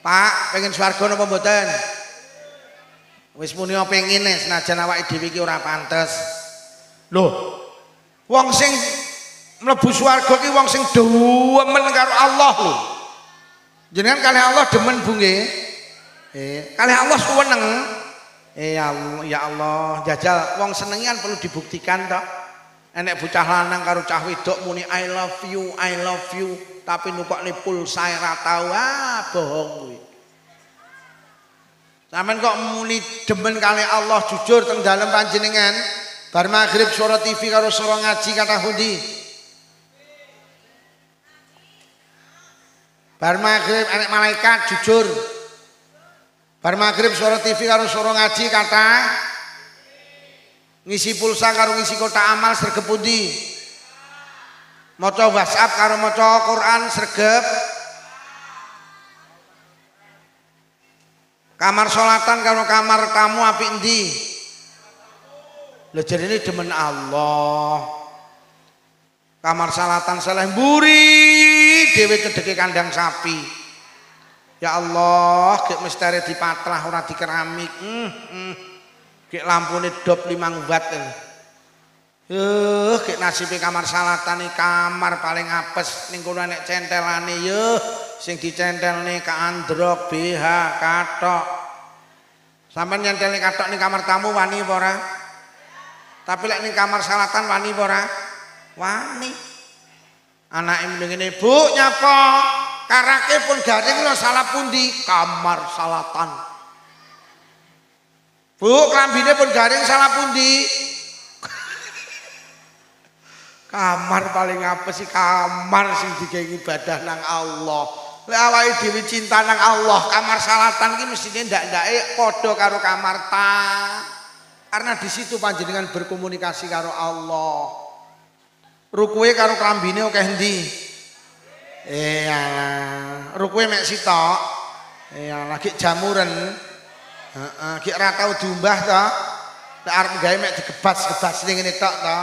Pak, pengen swarga napa mboten? Wis muni pengin senajan awake dhewe iki ora pantes. Loh, wong sing mlebu swarga ki wong sing demen karo Allah lho. Jenengan kalih Allah demen Bu nggih? Kalih Allah suweneng. Ya Allah, jajal wong senengian perlu dibuktikan tok. Enek bocah lanang karo cah wedok muni I love you, tapi nukokne pulsa ora tau, bohong kuwi. Sampeyan kok muni demen kali Allah jujur teng dalem panjenengan, bar maghrib suara TV karo suara ngaji kata pundi? Bar maghrib enek malaikat jujur. Bar maghrib suara TV karo suara ngaji kata ngisi pulsa karo ngisi kotak amal sregep pundi? Maca WhatsApp karo maca Quran sregep. Kamar sholatan karo kamar tamu apik endi? Lho jarine demen Allah. Kamar salatan saleh mburi dhewe cedheke kandang sapi. Ya Allah, gek misteri dipatlah ora dikeramik. Gek lampune dop 5 watt. Gek nasibe kamar salatan iki kamar paling apes ning kono nek centelane sing dicentelne ka androk BH kathok. Sampeyan nyentelne kathok ning kamar tamu wani apa ora? Tapi lek ning kamar salatan wani apa ora? Wani. Anake mendingene, "Bu, nyapa? Karake pun garing lho salah pundi? Kamar salatan." Bu, klambine pun garing salah pundi? Kamar paling apa sih kamar sing digawe ibadah nang Allah. Lek awake dhewe cinta nang Allah, kamar salatan ki mestine ndak-ndake padha karo kamar ta. Karena di situ panjenengan berkomunikasi karo Allah. Rukuhe karo klambine akeh endi? Alah, rukuhe mek sitok. Alah, gek jamuren. Heeh, gek ora tau diumbah to. Nek arep gawe mek digebas-gebas ning ngene tok to.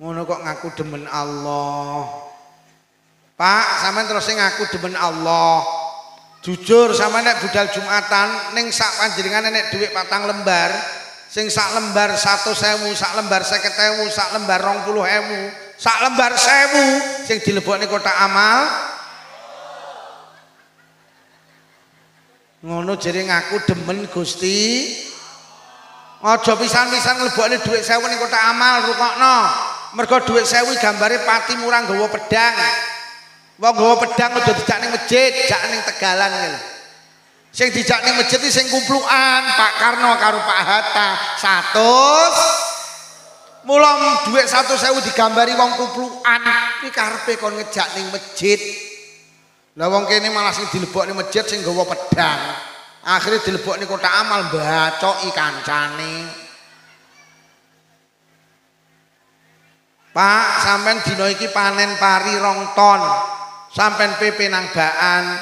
Ngono kok ngaku demen Allah. Pak, sampean terus ngaku demen Allah. Jujur sama nek budal Jumatan ning sak panjenengan nek dhuwit 4 lembar, sing sak lembar 100.000, sak lembar 50.000, sak lembar 20.000, sak lembar 1.000 sing dilebokne kotak amal. Ngono jere ngaku demen Gusti. Aja pisan-pisan nglebokne dhuwit 1.000 ning kotak amal, rukokno. Mergo dhuwit 1.000 gambare pati murah nggawa pedang. Wong nggawa pedang udah dijak ning masjid, jak ning Tegalan ngene. Sing dijak ning masjid iki sing kumplukan Pak Karno karo Pak Hatta 100. Mula dhuwit 100.000 digambari wong kumplukan iki karepe kon ngejak ning masjid. Lah wong kene malah sing dilebokne masjid sing nggawa pedang. Akhire dilebokne kotak amal bacoki kancane. Pak, sampean dina iki panen pari 2 ton. Sampai PP nang Baan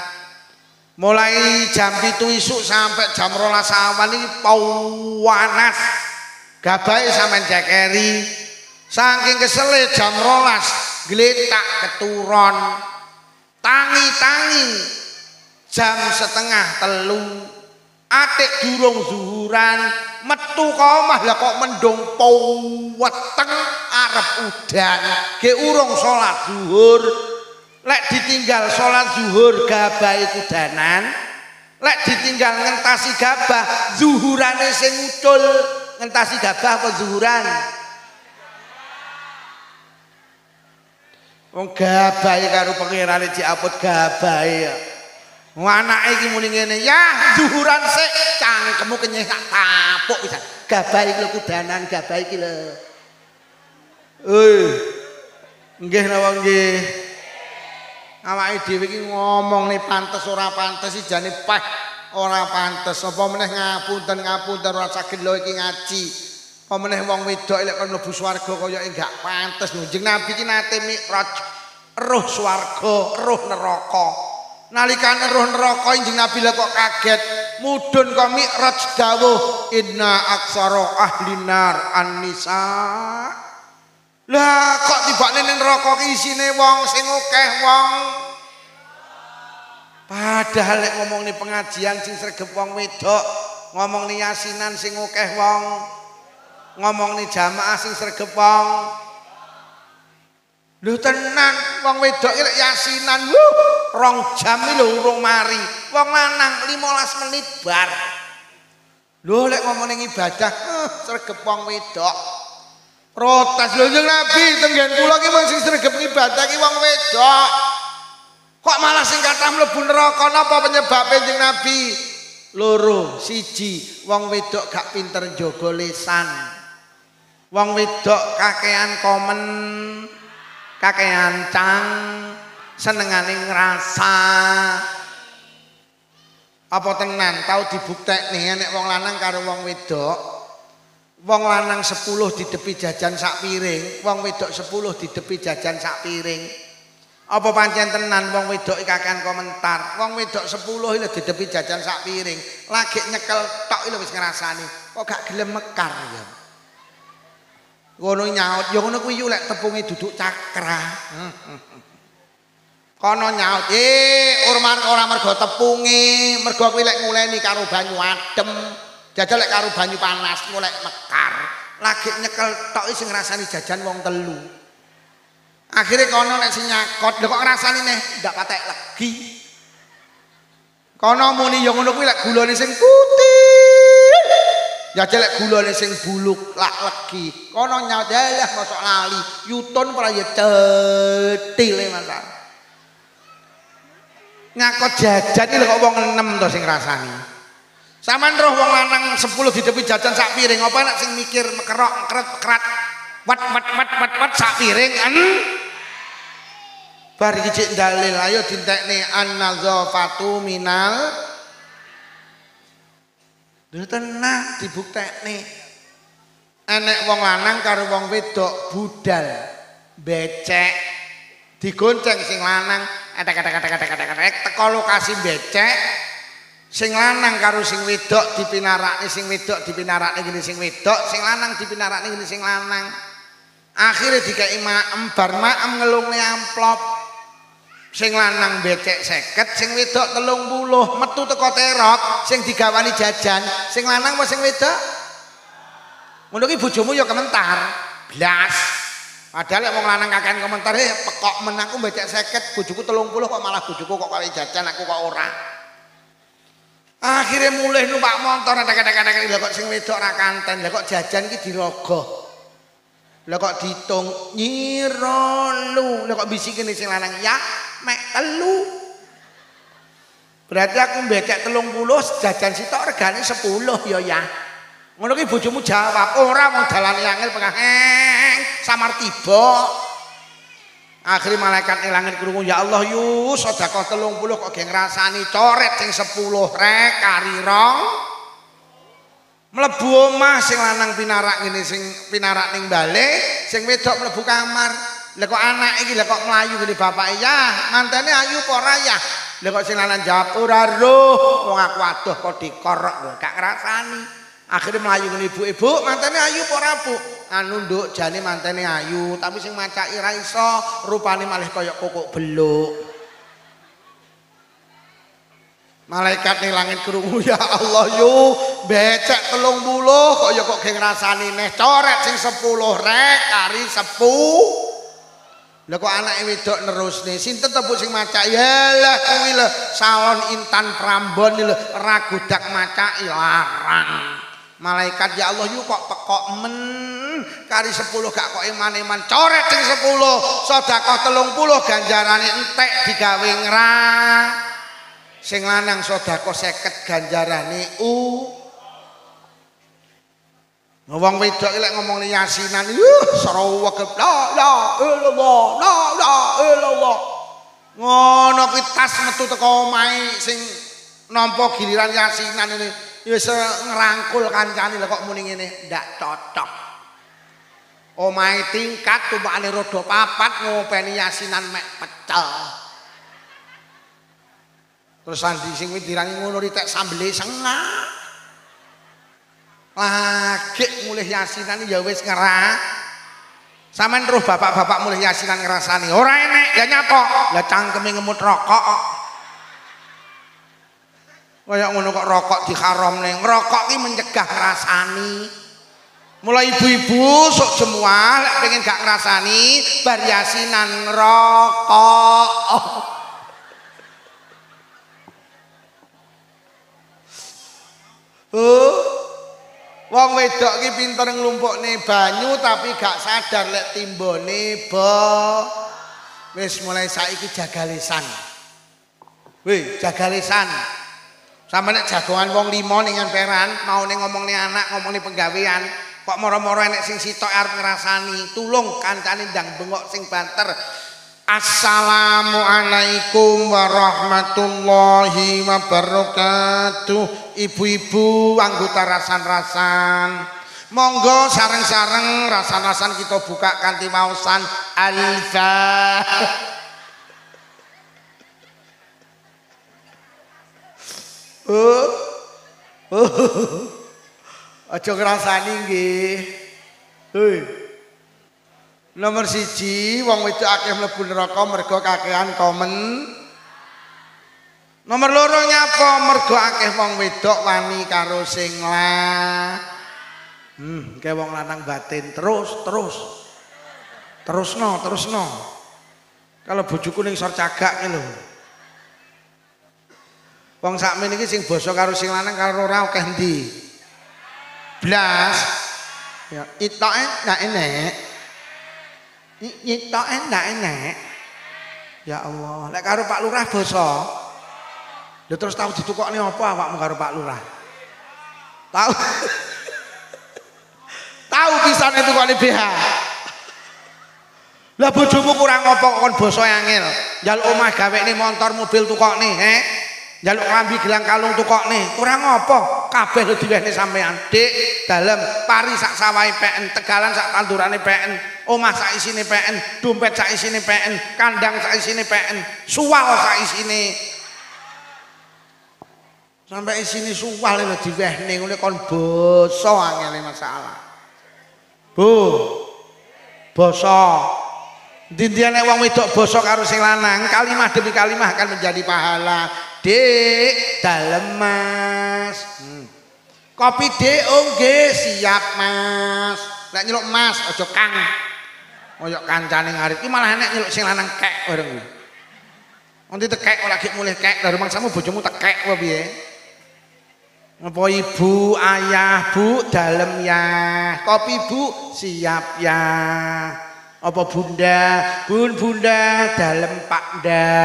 mulai jam 7 isuk sampai jam 12 awan ini panas gabahe sampean jekeri saking kesele jam 12 gletak keturon tangi-tangi jam 2:30 atik durung zuhuran metu kok omah lah kok mendung weteng arep udan ge urung salat zuhur. Lek ditinggal sholat zuhur gabah kudanan, lek ditinggal ngentasi gabah zuhurane sing ucul. Ngentasi gabah apa zuhuran? Wong gabah karo pangerane diapot gabah ya. Wong anake iki muni ngene, "Ya, zuhuran sik, cangkemmu kenyek tak tapuk pisan. Gabah iki lho kudanan, gabah iki lho." Nggih napa nggih? Awake dhewe iki ngomong nih pantes ora pantes iki jane peh ora pantes. Apa meneh ngapunten ora saged lho iki ngaji. Apa meneh wong wedok lek kon mlebu swarga kaya enggak pantes. Njeng Nabi iki nate mikraj roh swarga, roh neraka. Nalikane roh neraka Njeng Nabi lek kok kaget, mudhun kok mikraj dawuh inna aksara ahlinar an-nisa. Lah kok tibane ning neraka ki isine wong sing akeh wong. Padahal lek ngomong nih pengajian sing sregep wong wedok, ngomong nih yasinan sing akeh wong, ngomong nih jamaah sing sregep wong. Lho tenan wong wedok lek yasinan 2 jam iki lho urung mari. Wong lanang 15 menit bar. Lho lek ngomong ning ibadah sregep wong wedok. Protes lho Kanjeng Nabi tenggen kula ki wong sing sregep ibadah ki wong wedok. Kok malah sing kathah mlebu neraka napa penyebabe Kanjeng Nabi? Loro, siji wong wedok gak pinter njaga lisan. Wong wedok kakean komen, kakean cang, senengane ngrasa. Apa tenan tau dibuktekne nek wong lanang karo wong wedok? Wong lanang 10 didepi jajan sak piring, wong wedok 10 didepi jajan sak piring. Apa pancen tenan wong wedok kakean komentar, wong wedok 10 lho didepi jajan sak piring, lagi nyekel tok lho wis ngrasani, kok gak gelem mekar ya. Ngono nyaut, ya ngono kuwi lek tepunge duduk cakra. Kono nyaut, ora mergo tepunge, mergo kuwi lek nguleni karo banyu adem. Jajal lek karo banyu panas mulai mekar. Lagi nyekel tok sing ngrasani jajan wong 3. Akhire kono nek sing nyakot, lho kok ngrasani neh ndak patek legi. Kono muni ya ngono kuwi lek gulane sing putih. Jajal lek gulane sing buluk lak legi. Kono nyaut lah mosok lali, yutun ora ya cetile masak. Nyakot jajan iki lho kok wong 6 to sing ngrasani. Saman roh wong lanang 10 didepi jajan sak piring apa nek sing mikir kerok keret wat sak piring bar iki cek dalil ayo dintekne an-nazafatu minal lho tenan dibuktekne enek wong lanang karo wong wedok budal becek digonceng sing lanang teko lokasi becek. Sing lanang karo sing wedok dipinarakne sing wedok dipinarakne gini sing wedok, sing lanang dipinarakne gini sing lanang. Akhire dikeki maem bar maem ngelungne amplop. Sing lanang becek 50, sing wedok 30, metu teko terok, sing digawani jajan, sing lanang apa sing wedok? Ngono ki bojomu ya komentar. Blas. Padahal lek wong lanang kakean komentar, pekok men aku becek 50, bojoku 30 kok malah bojoku kok kali jajan aku kok ora. Akhirnya mulai numpak motor kadang-kadang lha kok sing wedok ra kanten, lha kok jajan ki dirogoh. Lah kok diitung nyira lu, lah kok bisikene sing lanang ya mek telu. Berarti aku becek 30 jajan sitok regane 10 ya. Ngono ki bojomu jawab, ora wong dalane angel pengaheng samar tiba. Akhire malaikat ning langit krungu, ya Allah yu sedekah 30 kok ge ngrasani coret sing 10 rek kari rong. Mlebu omah sing lanang pinarak ngene sing pinarak ning bale, sing wedok mlebu kamar. Lah kok anak iki lah kok mlayu ngene bapake ya, mantene ayu apa ora ya? Lah kok sing lanang jawab ora roh, wong aku adoh kok dikorok lho, gak ngrasani. Akhire mlayu ngene ibu-ibu, mantene ayu apa ora Bu? Anu nduk jane mantene ayu, tapi sing macaki ra iso, rupane malih kaya kokok beluk. Malaikat ning langit krungu, ya Allah yu becek 30 kok ya kok ge ngrasani neh coret sing 10 rek kari 10. Lah kok anake wedok nerusne sinten to Bu sing macak? Yalah kuwi lho salon Intan Prambon lho ragudak macaki larang. Malaikat ya Allah yu kok pekok men kari 10 gak kok iman-iman coret sing 10 sedekah 30 ganjarane entek digawe ngrah. Sing lanang sedekah 50 ganjarane Wong wedok iki lek ngomong yasinan sraweg la ilallah. Ngono kuwi tas metu teko omahe sing nampa giliran yasinan ini wis ngrangkul kancane lho kok muni ngene ndak cocok. Omahe tingkat tumpakane rodo papat ngopeni yasinan mek pecel. Terus sandi sing dirangi ngono ritek sambele sengak. Lagi mulih yasinan ya wis ngerah. Sampeyan terus bapak-bapak mulih yasinan ngrasani. Ora enek, ya nyapa? Lah cangkeme ngemut rokok. Kaya ngono kok rokok diharamne. Ngrokok ki mencegah ngrasani. Mulai ibu-ibu sok semua lek pengen gak ngrasani bar yasinan ngrokok. Wong wedok ki pinter nglumpukne banyu tapi gak sadar lek timbone wis mulai saiki jaga lisan. Weh, jaga lisan. Sampe nek jagongan wong 5 ning emperan, mau ning ngomongne anak, ngomongne penggawean, kok moro-moro enek sing sitok arep ngrasani, tulung kancane ndang bengok sing banter. Assalamualaikum warahmatullahi wabarakatuh. Ibu-ibu anggota rasan-rasan, monggo sareng-sareng rasan-rasan kita buka kanthi waosan Al-Fatihah. Aja ngrasani nggih. Nomor 1 wong wedok akeh mlebu neraka mergo kakehan komen. Nomor 2 nyapa mergo akeh wong wedok wani karo sing kayak wong lanang batin terusno. Kalau bojoku ning sor cagak ki lho. Wong sakmene iki sing basa karo sing lanang karo ora akeh ndi. Blas. Ya itoke ndak enek. Itoke ndak enek. Ya Allah, lek karo Pak Lurah basa. Lha terus tahu ditukokne apa awakmu karo Pak Lurah? Tahu. Tahu pisane tukokne BH. Lah bojomu kurang apa kon basa angel. Njaluk omah gawekne motor mobil tukokne, Njaluk klambi gelang kalung tukokne. Kurang apa? Kabeh lho diwehne sampean. Dik, dalem pari sak sawahe PN, tegalan sak tandurane PN, omah sak isine PN, dompet sak isine PN, kandang sak isine PN, suwal sak isine. Sampai isine suwal lho diwehne ngene kon basa angele masalah. Bu. Basa. Dindian nek wong wedok basa karo sing lanang, kalimah demi kalimah akan menjadi pahala. Dek, dalem Mas. Kopi Dek, oh nggih, siap Mas. Nek nyeluk Mas, aja Kang. Kaya kancane ngarit iki malah nek nyeluk sing lanang kek bareng kuwi. Nanti tekek ora lagi mulih kek, dari mangsamu bojomu tekek apa piye? Apa ibu, ayah, bu, dalem ya. Kopi bu, siap ya. Apa bunda, bunda, dalem pak da.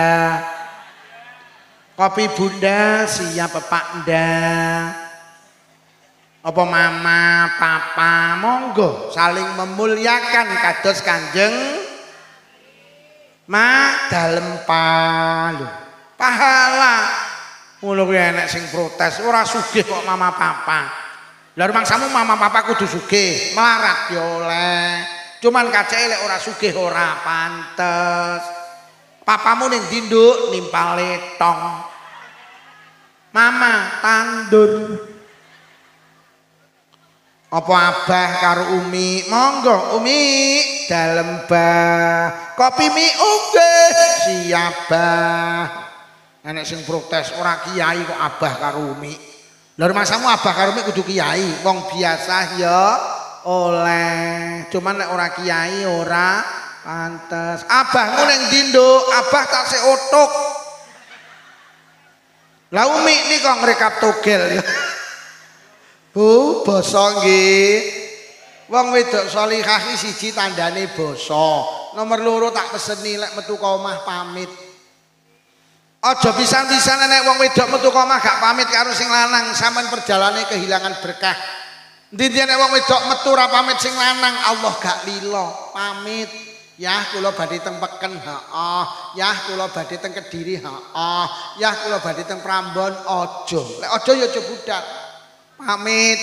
Kopi bunda, siap pak da. Apa mama, papa, monggo saling memuliakan kados Kanjeng dalem palu. Pahala. Ngono kuwi enek sing protes, ora sugih kok mama papa. Lah mangsamu mama papa kudu sugih, melarat ya oleh. Cuman kacake lek ora sugih ora pantes. Papamu ning dinduk nimpal letong. Mama tandur. Apa abah karo umi? Monggo umi dalem bah. Kopi mi nggih siap bah. Enek sing protes ora kiai kok abah karo umi. Lha masamu abah karo umi kudu kiai, wong biasa ya oleh. Cuman nek ora kiai ora pantes. Abahmu ning dinduk, abah tak sik otuk. Lah umi iki kok ngrekap togel ya. Bu, basa nggih. Wong wedok salihah iki siji tandane basa. Nomor loro tak peseni lek metu ka omah pamit. Aja pisan-pisan nek wong wedok metu ka omah gak pamit karo sing lanang, sampean perjalane kehilangan berkah. Ndi-ndi nek wong wedok metu ora pamit sing lanang, Allah gak lilo. Pamit. Yah kula badhe teng Peken, heeh. Yah kula badhe teng Kediri, heeh. Yah kula badhe teng Prambon, aja. Lek aja ya aja budal. Pamit.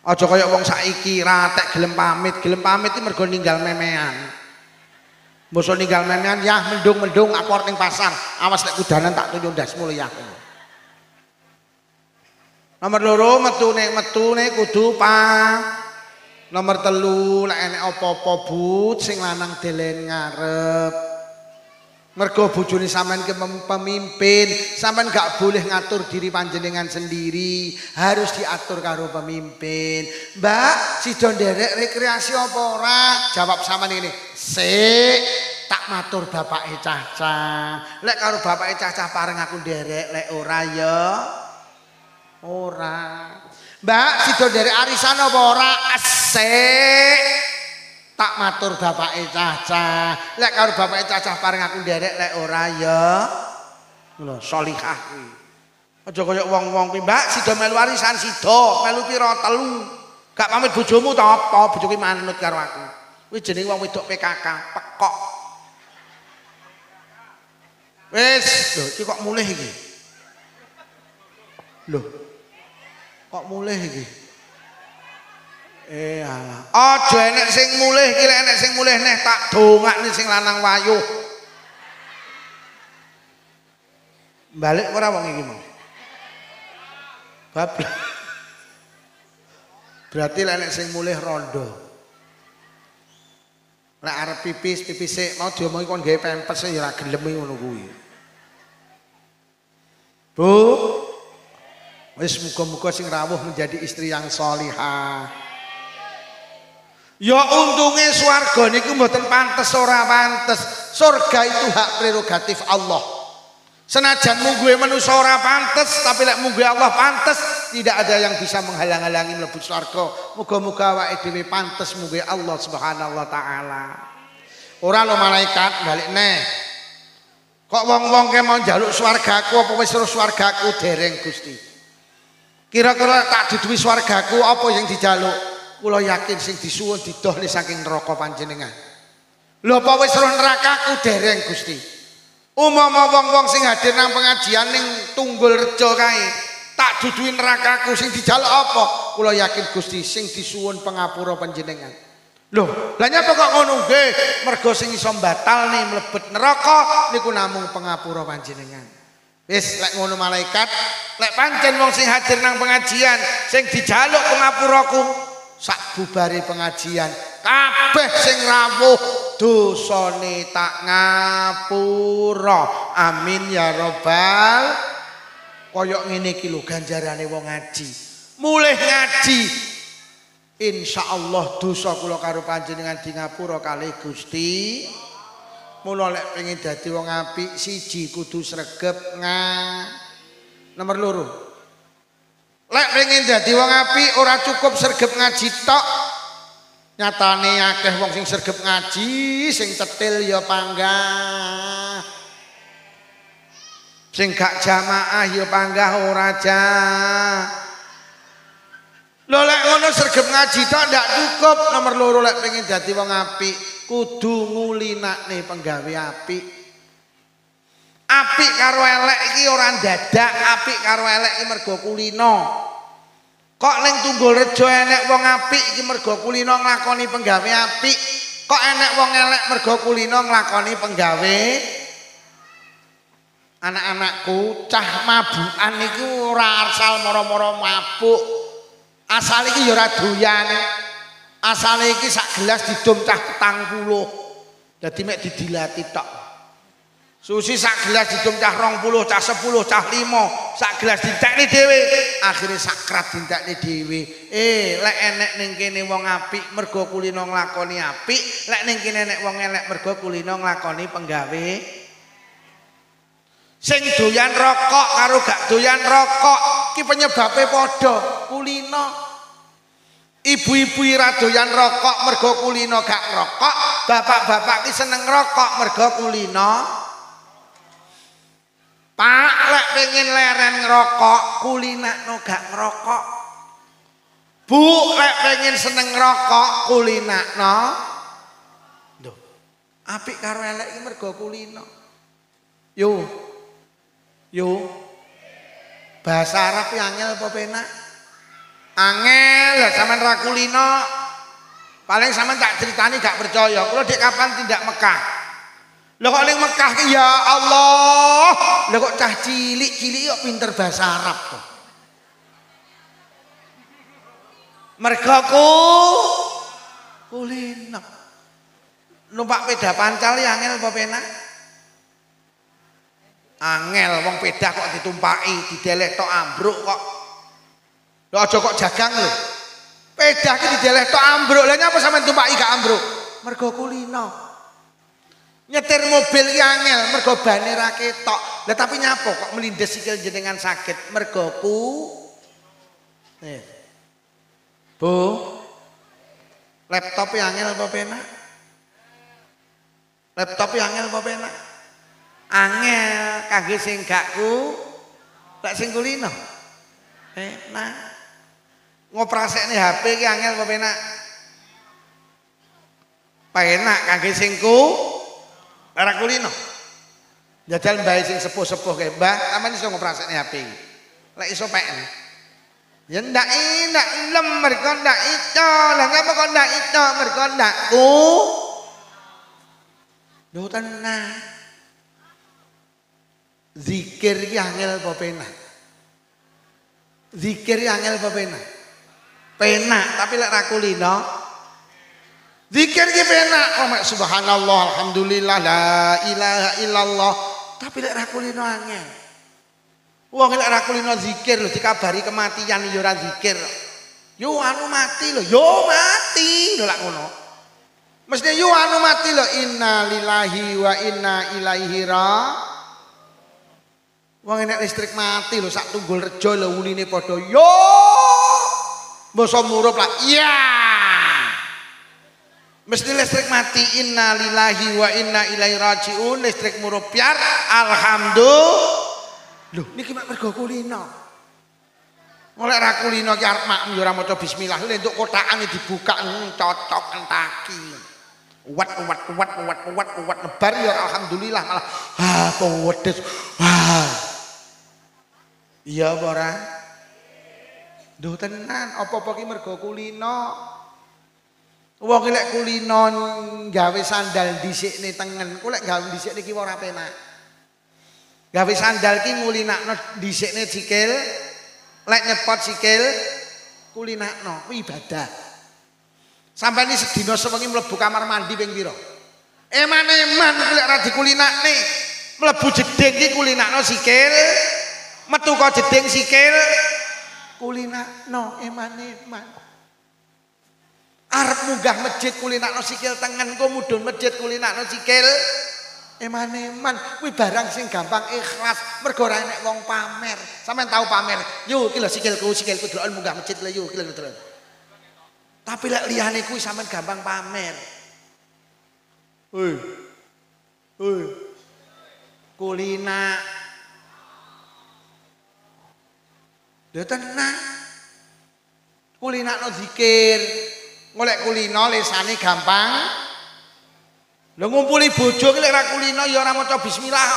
Aja kaya wong saiki ratek gelem pamit iki mergo ninggal memean. Mboso ninggal memean ya mendung-mendung aku arep ning pasar. Awas nek kudanan tak tunjuk ndasmu ya. Nomor loro metune kudu Nomor telu lek enek apa-apa but sing lanang delen ngarep. Mergo bojone sampean ke pemimpin, sampean gak boleh ngatur diri panjenengan sendiri, harus diatur karo pemimpin. Mbak, sida nderek rekreasi apa ora? Jawab sampean ini. Sik, tak matur bapake Caca. Lek karo bapake Caca pareng aku nderek, lek ora ya ora. Mbak, sida nderek arisan apa ora? Asik. Tak matur bapake Caca. Lek karo bapake Caca pareng aku nderek lek ora ya lho salihah kuwi. Aja kaya wong-wong kuwi, Mbak, sida melu warisan sida, melu pira 3. Gak pamit bojomu ta apa? Bojoku manut karo aku. Kuwi jenenge wong wedok PKK, pekok. Wis, lho iki kok mulih iki. Lho. Kok mulih iki? Alah. Aja enek sing mulih iki, lek enek sing mulih neh tak dongakne sing lanang wayuh. Balik ora wong iki mau. Bablas. Berarti lek enek sing mulih rondo. Lek arep pipis sik mau diomongi kon gawe pempes ya ora gelem ngono kuwi. Bu, wis muga-muga sing rawuh menjadi istri yang sholihah. Ya untungnya swarga niku mboten pantes ora pantes. Surga itu hak prerogatif Allah. Senajan mungguhe manusa ora pantes, tapi lek mungguhe Allah pantes, tidak ada yang bisa menghalang-halangi mlebu swarga. Muga-muga awake dhewe pantes mungguhe Allah Subhanahu wa taala. Ora lho malaikat balik neh. Kok wong-wong ke mau njaluk swargaku apa wis terus swargaku dereng Gusti. Kira-kira tak duduhi swargaku apa yang dijaluk? Kula yakin sing disuwun didohne saking neraka panjenengan. Lho apa wis roh nerakaku dereng Gusti. Umpama wong-wong sing hadir nang pengajian ning Tunggul Rejo kae, tak duduhi nerakaku sing dijaluk apa? Kula yakin Gusti sing disuwun pangapura panjenengan. Lho, lha nyapa kok ngono nggih? Mergo sing iso batalne mlebet neraka niku namung pangapura panjenengan. Wis lek ngono malaikat, lek pancen wong sing hadir nang pengajian sing dijaluk pangapuraku sak bubare pengajian kabeh sing rawuh dosane tak ngapura. Amin ya robbal. Koyok ngene iki lho ganjarane wong ngaji. Mulih ngaji insyaallah dosa kula karo panjenengan di ngapura kalih Gusti. Mula lek pengen dadi wong apik siji kudu sregep nomor loro. Lek pengen dadi wong apik ora cukup sregep ngaji tok. Nyatane akeh wong sing sregep ngaji sing cetil ya panggah. Sing gak jamaah ya panggah ora Lho lek ngono sregep ngaji tok ndak cukup. Nomor loro lek pengen dadi wong apik kudu ngulinakne penggawe apik. Apik karo elek iki ora dadak, apik karo elek iki mergo kulino. Kok ning Tunggulrejo enek wong apik iki mergo kulino nglakoni penggawe apik. Kok enek wong elek mergo kulino nglakoni penggawe. Anak-anakku cah mabukan iku ora asal moro-moro mabuk. Asal iki ya ora doyan. Asale iki sak gelas didom cah 40. Dadi mek didilati tok. Susi sak gelas didom cah 20, cah 10, cah 5, sak gelas dintekne dhewe. Akhire sakrat dintekne dhewe. Lek enek ning kene wong apik mergo kulino nglakoni apik, lek ning kene enek wong elek mergo kulino nglakoni penggawe. Sing doyan rokok karo gak doyan rokok iki penyebabe padha, kulino. Ibu-ibu ira doyan rokok mergo kulino gak ngrokok, bapak-bapak ki seneng rokok mergo kulino. Pak lek pengen leren ngerokok, kulinakno gak ngerokok. Bu lek pengen seneng ngerokok, kulinakno. Duh, apik karo elek iki mergo kulino. Yo. Bahasa Arab ki angel apa penak? Angel lah sampean ra kulino. Paling sampean tak critani gak percaya. Kula dik kapan tindak Mekah. Lho kok ning Mekah ki ya Allah. Lho kok cah cilik-cilik kok pinter bahasa Arab kok. Mergo kulino. Numpak peda pancal ya angel apa penak? Angel wong peda kok ditumpaki, dideleh tok ambruk kok. Lho aja kok jagang lho. Peda ki dideleh tok ambruk. Lah nyapa sampean tumpaki gak ambruk? Mergo kulino. Nyetir mobil ki angel mergo bane ra ketok. Lah tapi nyapa kok melindes sikil jenengan sakit? Mergo Bu. Laptop angel apa penak? Laptop angel apa penak? Angel kangge sing gak lek sing kulino. Enak. Ngoprasekne HP ki angel apa penak? Penak kangge sing ora kulino. Jajal mbae sing sepuh-sepuh kae, Mbah, sampeyan iso ngoprasekne HP iki. Lek iso PN. Ya ndak ilem mergo ndak iso. Lah ngapa kok ndak iso? Mergo ndak Lho tenan. Zikir ki angel apa penak? Zikir ki angel apa penak? Penak, tapi lek ra kulino. Zikir ki penak, subhanallah, alhamdulillah, la ilaha illallah. Tapi lek ra kulino angel. Wong lek ra kulino zikir lho dikabari kematian ya ora zikir. Yo anu mati lho, yo mati lho lak ngono. Mesti yo anu mati lho, inna lillahi wa inna ilaihi raji'un. Wong enek listrik mati lho sak Tunggulrejo lho uline padha yo. Mbasa murup lah. Iya. Mesti listrik mati inna lillahi wa inna ilaihi raji'un, listrik murup piar alhamdulillah. Lho niki mek mergo kulino. Mulai ra kulino ki arep makmu ora maca bismillah lho entuk kotakane dibuka cocok entaki. Kuat nebar ya alhamdulillah malah pedes. Iya apa ora? Duh tenan, apa-apa ki mergo kulino. Wong lek kulino gawe sandal dhisikne tengen, ku lek gawe dhisikne ki ora penak. Gawe sandal ki ngulinakno dhisikne sikil, lek nyepot sikil kulinakno, ku ibadah. Sampai ini sedina sewengi mlebu kamar mandi ping pira? Eman-eman kuwi lek ra dikulinakne. Mlebu jeding iki kulinakno sikil, metu kok jeding sikil kulinakno eman-eman. Arep munggah masjid kulinakno sikil tengen, kok mudhun masjid kulinakno sikil eman-eman. Kuwi barang sing gampang ikhlas, mergo ora enek wong pamer. Sampeyan tahu pamer? Yo iki lho sikilku delok munggah masjid lho yo iki lho delok. Tapi lek liyane kuwi sampeyan gampang pamer. Hoi. Kulina. Lha tenang. Kulinakno zikir. Golek kulina lisane gampang. Lha ngumpuli bojo ki lek ra kulina ya ora maca bismillah.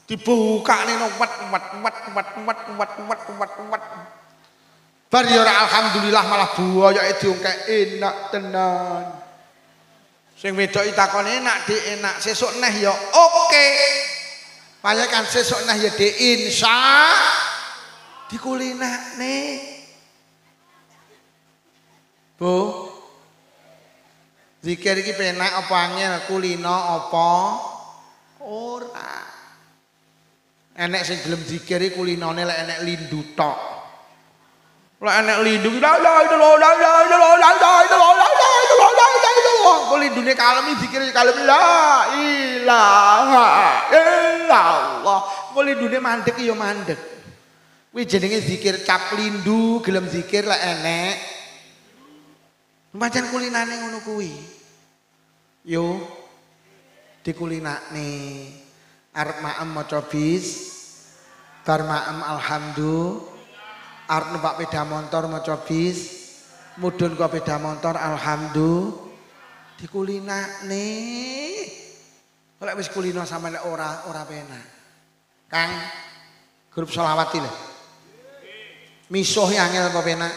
Dibukane wat. Bar ya ora alhamdulillah malah buayake diungkek enak tenan. Sing wedok takone enak Dik, enak. Sesuk neh ya oke. Paling kan sesuk neh ya Dik, insya dikulinakne. Bu. Zikir iki penak apa angel, kulina apa ora. Enek sing gelem zikir iki kulinane lek enek lindu tok. Lek enek lindu la lindune kalem zikir kalem la ilaha illallah. Kok lindune mandek ya mandek. Kuwi jenenge zikir cap lindu, gelem zikir lek enek. Pancen kulinane ngono kuwi. Yo dikulinakne. Arep maem maca bis, bar maem alhamdulillah. Arep numpak sepeda motor maca bis, mudhun kok sepeda motor alhamdulillah. Dikulinakne. Lek wis kulino sampeyan ora penak. Kang grup selawat iki lho. Misuh angel apa penak?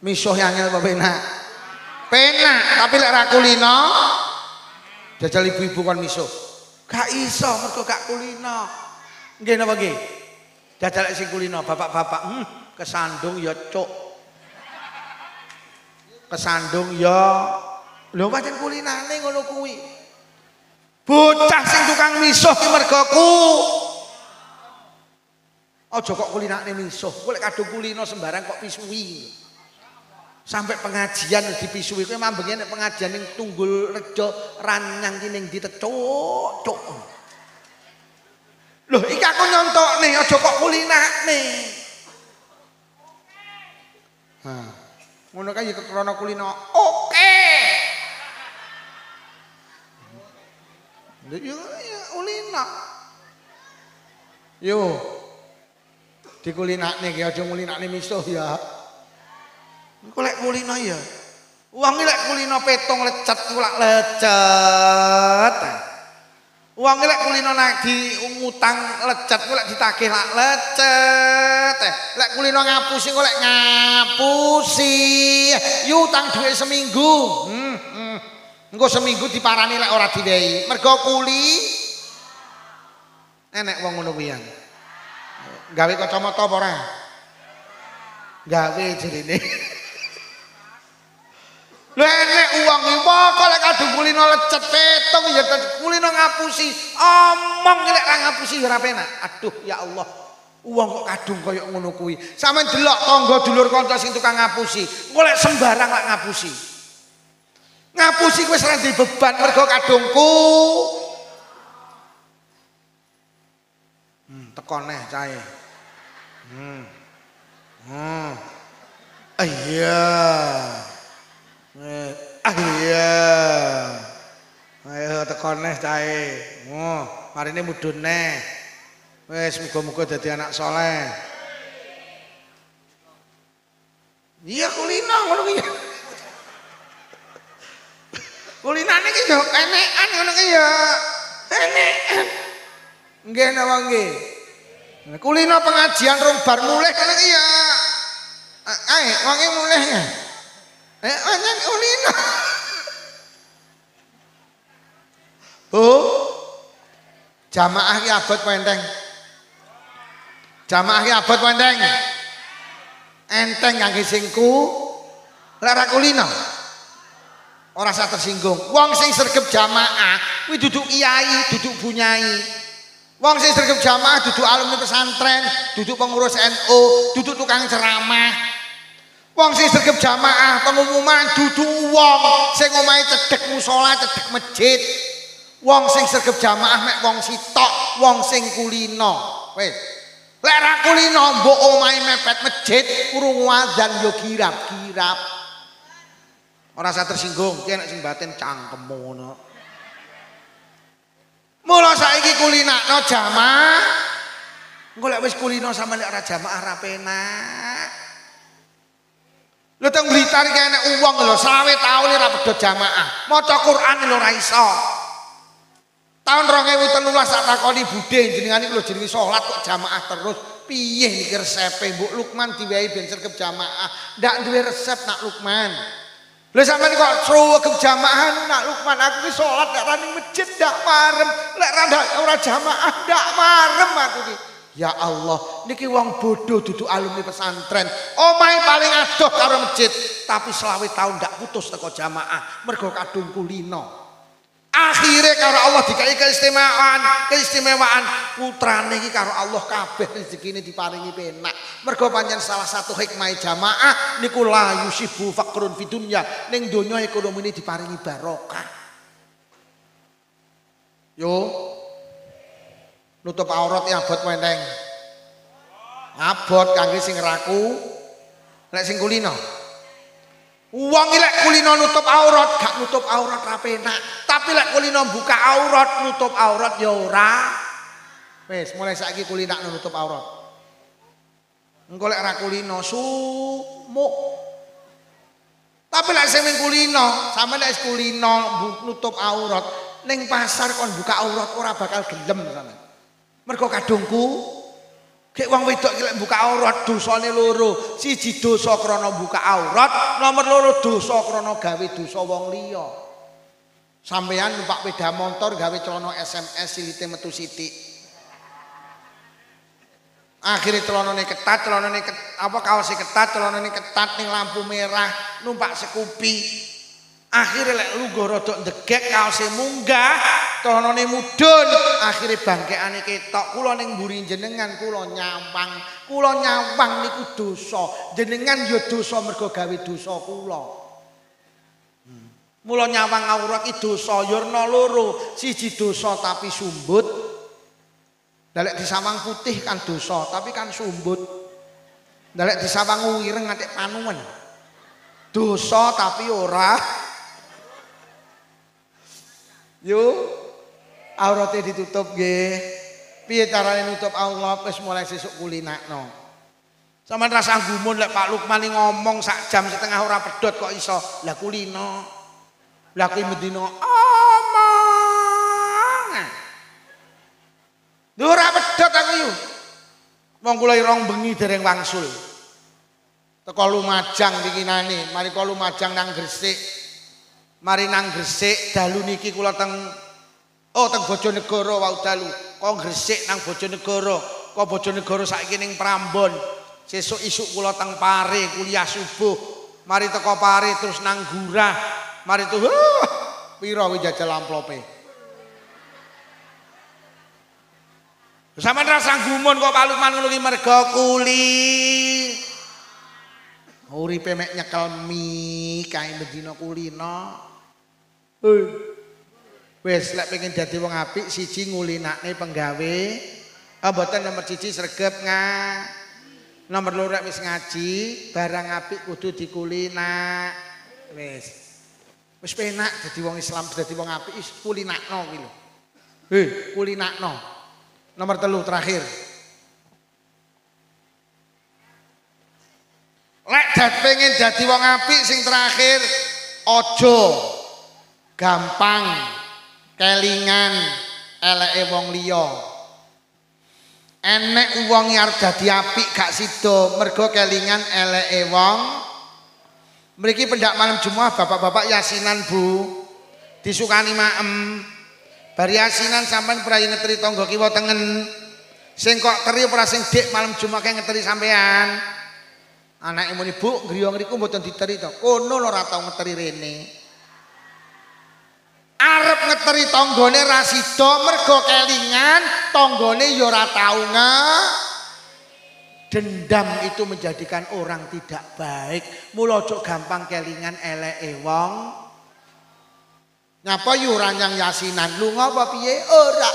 Misuh angel apa penak? Penak, tapi lek ra kulino jajal ibu-ibu kon misuh. Gak iso mergo gak kulino. Nggih napa nggih? Jajal lek sing kulino bapak-bapak, kesandung ya cuk. Kesandung ya lho pancen kulinane ngono kuwi. Bocah sing tukang misuh ki mergoku. Aja kok kulinane misuh. Kowe lek kadung kulino sembarang kok pisuwi. Sampai pengajian dipisui kowe mambenge nek pengajian ning Tunggul Rejo Ranyang ki ning ndi cuk. Loh iki aku nyontokne aja kok kulinane. Ha. Ngono kae krana kulino. Oke. Yo ulina. Yo. Dikulinakne ki aja ngulinakne misuh ya. Engko lek kulino ya. Wong iki lek kulino petong lecet ku lak lecet. Wong iki lek kulino nagih ngutang lecet ku lek ditagih lak lecet. Lek kulino ngapusi kok lek ngapusi. Yu utang dhuwit seminggu. Engko seminggu diparani lek ora diwehi. Mergo kuli enek wong ngono kuwi. Gawe kacamata apa ora? Gawe jerine. Lha enek uang iki kok lek kadung kulino lecet petong ya kulino ngapusi. Omong lek ra ngapusi ya ora penak. Aduh ya Allah. Uang kok kadung kaya ngono kuwi. Sampeyan delok tangga dulur kanca sing tukang ngapusi. Engko lek sembarang lek ngapusi. Ngapusi wis ora ndek beban mergo kadungku. Teko neh cahe. Iya. Iya. Ayo tekan neh cahe. Marine mudhun neh. Wis muga-muga dadi anak saleh. Iya kulino ngono ki. Kulinane ki yo enekan ngono ki ya. Enekan. Nggih napa nggih? Kulino pengajian rong bar mulih ngono ki ya. Ae wong mulih ya. Anjen kulino. Oh. Jamaah ki abot penteng. Jamaah ki abot penteng. Enteng kangge sing Lek ra kulino ora usah tersinggung. Wong sing sregep jamaah kuwi duduk kiai, duduk bunyai. Wong sing sregep jamaah duduk alumni pesantren, duduk pengurus NU, duduk tukang ceramah. Wong sing sregep jamaah pengumuman duduk wong sing omahe cedhek musala, cedhek masjid. Wong sing sregep jamaah mek wong sitok, wong sing kulino. Wis. Lek ra kulino mbok omahe mepet masjid, krungu azan yo girap-girap. Ora usah tersinggung, ki nek sing batin cangkemmu ngono. Mula saiki kulinakno jamaah. Engko lek wis kulino sampe nek ora jamaah ra penak. Lho teng Blitar iki enek wong lho 20 taun ora pedhot jamaah. Maca Quran lho ora iso. Tahun 2013 tak takoni budhe jenengan iki lho jenenge salat kok jamaah terus. Piye niki resepe Mbok Lukman diwehi ben sregep jamaah. Ndak duwe resep nak Lukman. Lha sampean kok sregep jamaah nak Lukman aku ki salat ndak ning masjid ndak marem. Lek ora jamaah ndak marem aku ki. Ya Allah, niki wong bodoh duduk alumni pesantren. Omahe paling adoh karo masjid, tapi 20 tahun ndak putus teko jamaah mergo kadung kulino. Akhirnya karo Allah dikai keistimewaan putrane iki karo Allah kabeh rezekine diparingi penak. Mergo pancen salah satu hikmah jamaah niku la yusibu faqrun fi dunya, ning donya ekonomine diparingi barokah. Yo nutup aurat ya abot menteng. Abot kangge sing raku, lek sing kulino. Wong lek kulino nutup aurat, gak nutup aurat ra penak. Tapi lek kulino buka aurat, nutup aurat ya ora. Wis, mulai saiki kulinak nutup aurat. Engko lek ra kulino sumuk. Tapi lek sing kulino, sampe lek kulino nutup aurat, ning pasar kon buka aurat ora bakal gelem sampean. Mergo kadungku Kek wong wedok iki lek buka aurat dosane loro. Siji dosa krana buka aurat, nomor loro dosa krana gawe dosa wong liya. Sampeyan numpak sepeda motor gawe celana SMS silite metu sithik. Akhire celanane ketat, kaose ketat, celanane ketat ning lampu merah, numpak Scoopy. Akhirnya lek lugo rodok ndegek kaose munggah, celanane mudhun, akhire bangkeane ketok. Kula ning mburi jenengan kula nyawang niku dosa. Jenengan ya dosa mergo gawe dosa kula. Mula nyawang aurat iki dosa ya ana loro. Siji dosa tapi sumbut. Dalek disawang putih kan dosa, tapi kan sumbut. Dalek disawang ireng nganti panuwen. Dosa tapi ora. Yo aurate ditutup nggih. Piye carane nutup aurat wis mulai sesuk kulinakno. Sampeyan rasa gumun lek Pak Lukman ngomong sak jam setengah ora pedhot kok iso. Lah kulino. Lah kuwi mendina omong. Lho ora pedhot aku yo. Wong kula irong bengi dereng wangsul. Teko Lumajang bikinane, mari kok Lumajang nang Gresik. Mari nang Gresik dalu niki kula teng Bojonegoro wau dalu. Kok Gresik nang Bojonegoro, kok Bojonegoro saiki ning Prambon. Sesuk isuk kula teng Pare kuliah subuh. Mari teko Pare terus nang Gurah. Mari tuh pira kuwi jajal amplope. Sampeyan rasa gumun kok Pak Lukman ngono ki mergo kuli. Uripe mek nyekel mie kae bendina kulino. Wis lek pengen dadi wong apik siji ngulinakne penggawe. Mboten nomor 1 sregep nomor 2 wis ngaji, barang apik kudu dikulinak. Wis penak dadi wong Islam, dadi wong apik wis kulinakno kuwi lho. Kulinakno. Nomor 3 terakhir. Lek pengen dadi wong apik sing terakhir aja gampang kelingan eleke wong liya. Enek wong arep dadi apik gak sida mergo kelingan eleke wong. Mriki pendak malam Jumat bapak-bapak yasinan Bu. Disukani maem. Bar yasinan sampean prayi ngeteri tangga kiwa tengen. Sing kok teri ora sing dik malam Jumat kae ngeteri sampean. Anake muni, "Bu, griya ngriku mboten diteri to." Kono lho ora tau ngeteri rene. Arep ngeteri tanggane ra sida mergo kelingan, tanggane ya ora tau Dendam itu menjadikan orang tidak baik. Mula ojo gampang kelingan eleke wong. Nyapa yu ora nyang yasinan, lunga apa piye? Ora.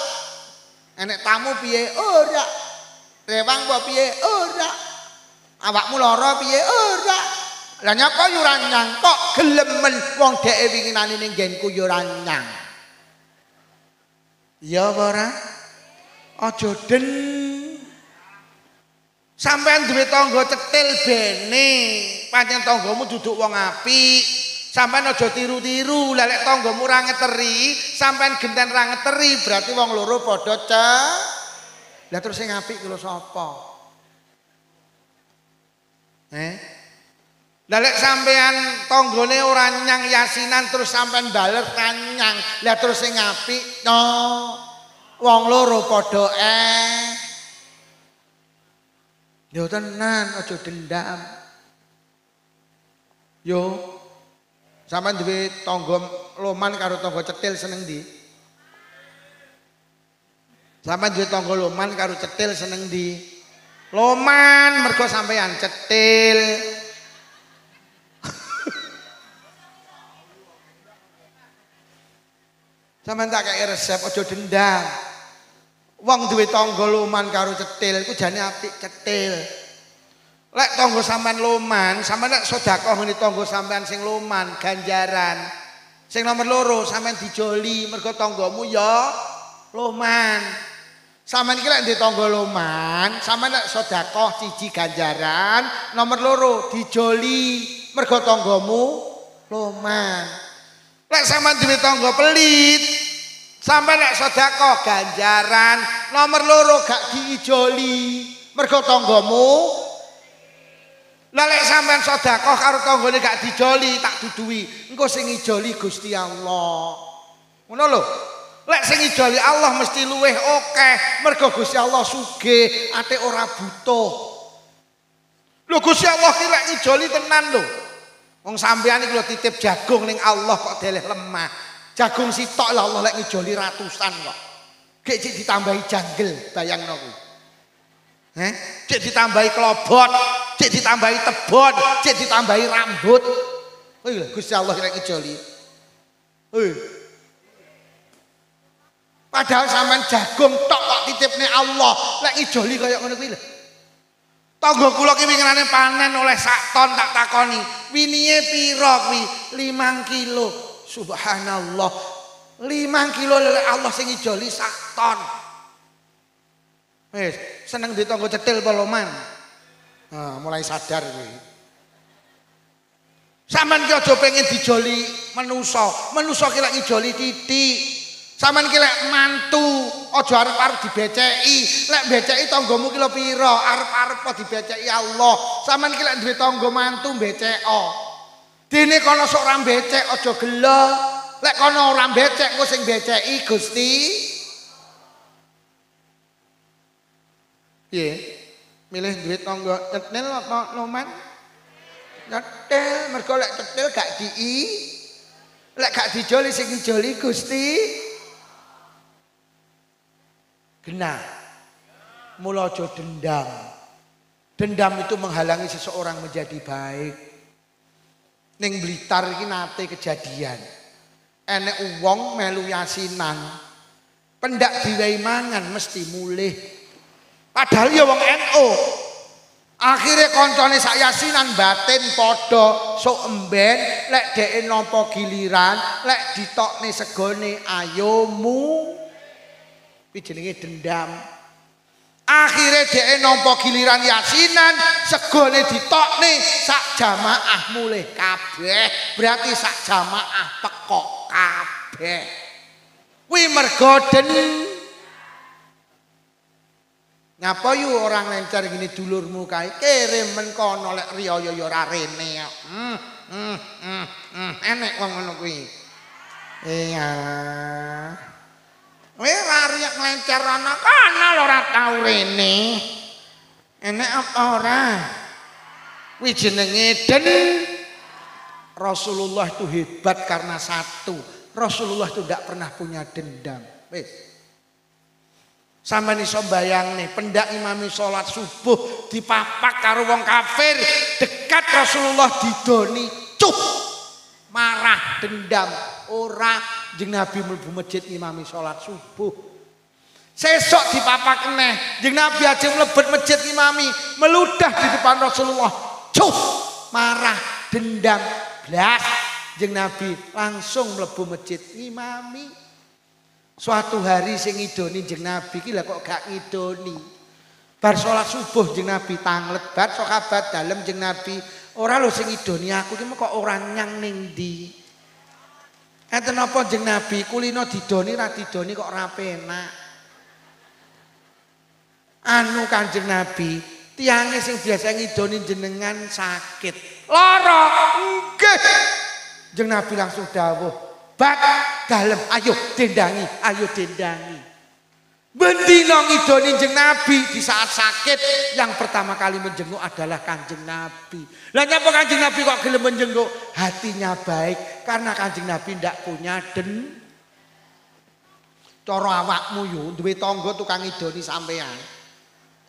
Enek tamu piye? Ora. Rewang apa piye? Ora. Awakmu lara piye? Ora. Lah nyapa yu ora nyang kok gelemen wong dheke winginane ning nggenku yu ora nyang. Ya apa ora? Aja den. Sampeyan duwe tangga cetil bene, pancen tanggamu duduk wong apik. Sampeyan aja tiru-tiru, lek tanggamu ora ngeteri, sampeyan genten ra ngeteri, berarti wong loro padha Lah terus sing apik ki lho sapa? Lah lek sampeyan tanggane ora nyang yasinan terus sampeyan baler kanyang. Lah terus sing apik no. Wong loro padha Yo tenan aja dendam. Yo sampean duwe tangga loman karo tangga cetil seneng ndi? Sampean duwe tangga loman karo cetil seneng ndi? Loman mergo sampean cetil. Sampeyan tak kei resep aja dendam. Wong duwe tangga loman karo cetil iku jane apik cetil. Lek tangga sampean loman, sampean nek sedekah ngene tangga sampean sing loman ganjaran. Sing nomor loro sampean dijoli mergo tanggamu ya loman. Sampean iki lek ndek tangga loman, sampean nek sedekah siji ganjaran, nomor loro dijoli mergo tanggamu loman. Lek sampean duwe tangga pelit, sampai nek sedekah ganjaran, nomor loro gak diijoli mergo tanggamu. Lah lek sampean sedekah karo tanggane gak dijoli tak duduhi, engko sing ijoli Gusti Allah. Ngono lho. Lek sing ijoli Allah mesti luweh akeh mergo Gusti Allah sugih, ate ora butuh. Lho Gusti Allah ki lek ijoli tenan lho. Wong sampean iki lho titip jagung ning Allah kok deleh lemah. Jagung sitok lah Allah lek ngijoli ratusan kok. Gek cek ditambahi janggel, bayangno kuwi. Cek ditambahi klobot, cek ditambahi tebon, cek ditambahi rambut. Oh iya Gusti Allah lek ngijoli. Padahal sampean jagung tok kok titipne Allah, lek ngijoli kaya ngono kuwi lho. Tangga kula ki winginane panen oleh sak ton tak takoni. Winiye pira kuwi? 5 kilo. Subhanallah. 5 kilo lelek Allah sing ijoli sak ton. Wis, seneng di tangga cetil poloman. Mulai sadar kuwi. Sampeyan ki aja pengen dijoli manusa. Manusa ki lek ngijoli titik. Sampeyan ki lek mantu aja arep-arep dibeceki. Lek beceki tanggamu ki lho pira? Arep-arep kok dibeceki Allah. Sampeyan ki lek duwe tangga mantu beceko. Dene kono sok ora becek aja gelo. Lek kono ora becek engko sing beceki Gusti. Piye? Milih duwe tangga cetil apa loman? Cetil, mergo lek cetil gak lek gak dijoli sing dijoli Gusti. Genah. Mula aja dendam. Dendam itu menghalangi seseorang menjadi baik. Ning Blitar iki nate kejadian. Enek wong melu yasinan. Pendak diwehi mangan mesti mulih. Padahal ya wong NU. Akhirnya koncone sak yasinan batin padha sok emben lek dheke nampa giliran, lek ditokne segone ayomu. Kuwi jenenge dendam. Akhirnya dheke nampa giliran yasinan, segone ditokne sak jamaah mulih kabeh. Berarti sak jamaah pekok kabeh. Kuwi mergo Ngapa yu orang lencer gini dulurmu kae kirim kono lek riyaya ya ora rene. Enek wong ngono kuwi. Iya. Kowe ora riyak lencer ana kono lho ora tau rene. Enek apa ora? Kuwi jenenge Rasulullah itu hebat karena satu. Rasulullah itu tidak pernah punya dendam. Wis. Sampeyan iso mbayangne pendak imami salat subuh dipapak karo wong kafir, dekat Rasulullah didoni, cuh. Marah, dendam, ora jeung Nabi mlebu masjid imami salat subuh. Sesok dipapak neh, jeung Nabi aja mlebet masjid imami, meludah di depan Rasulullah. Cuh, marah, dendam, blas. Jeung Nabi langsung mlebu masjid imami. Suatu hari sing ngidoni jeung Nabi iki lha kok gak ngidoni. Bar salat subuh jeung Nabi tanglet, bar sahabat dalem jeung Nabi, ora lho sing ngidoni aku iki kok ora nyang ning ndi. Enten apa jeung Nabi kulino didoni ra didoni kok ora penak. Anu Kanjeng Nabi, tiange sing biasa ngidoni jenengan sakit. Lara, nggih. Jeung Nabi langsung dawuh, "Bak dalem, ayo dendangi, ayo dendangi." Bendina ngidoni jeung Nabi di saat sakit, yang pertama kali menjenguk adalah Kanjeng Nabi. Lah nyapa Kanjeng Nabi kok gelem menjenguk? Hatinya baik karena Kanjeng Nabi ndak punya cara awakmu yo duwe tangga tukang ngidoni sampean.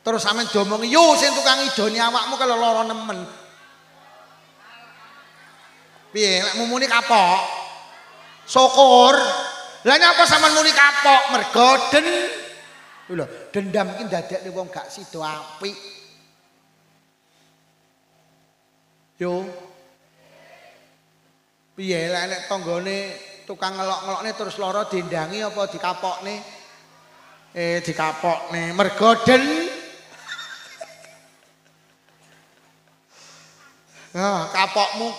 Terus sampean diomongi, "Yo sing tukang ngidoni awakmu kalau lara nemen." Piye lek mumuni kapok? Syukur. Lah nyapa sampean muni kapok mergo dendam iki ndadekne wong gak sida apik. Yo. Piye lek nek tanggane tukang ngelok-ngelokne terus lara dendangi apa dikapokne? Dikapokne mergo kapokmu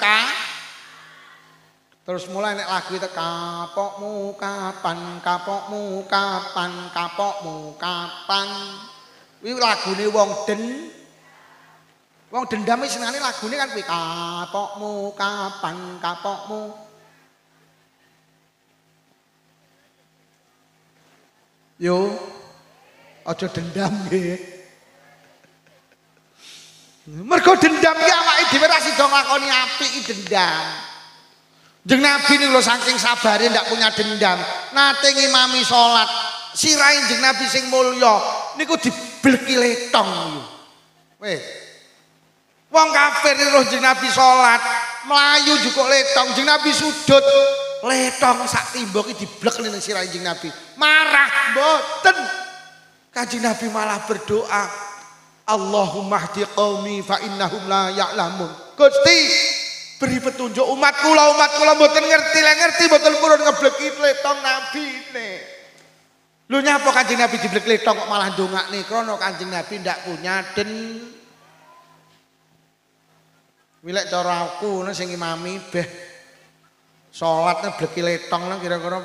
terus mulai nek lagu itu kapokmu kapan, kapokmu kapan, kapokmu kapan. Kuwi lagune wong dendam wis senengane lagune kan kuwi kapokmu kapan, kapokmu. Yo aja dendam nggih. Mergo dendam ki awake dhewe ra sida nglakoni apik iki dendam. Jeung Nabi ning lho saking sabare ndak punya dendam. Nate ngimami salat, sirahe jeung Nabi sing mulya niku dibleki letong yo. Wis. Wong kafir roh jeung Nabi salat, mlayu jukuk letong jeung Nabi sujud, letong sak timbok iki diblek ning sirahe jeung Nabi. Marah mboten. Kanjeng Nabi malah berdoa, "Allahumma hdi qaumi fa innahum la ya'lamun." Gusti, beri petunjuk umat kula mboten ngerti, lek ngerti mboten purun ngebleki letong nabine. Lho nyapa Kanjeng Nabi diblek letong kok malah ndongakne krana Kanjeng Nabi ndak punya Wilek cara aku sing imami beh salat ngebleki letong nang kira-kira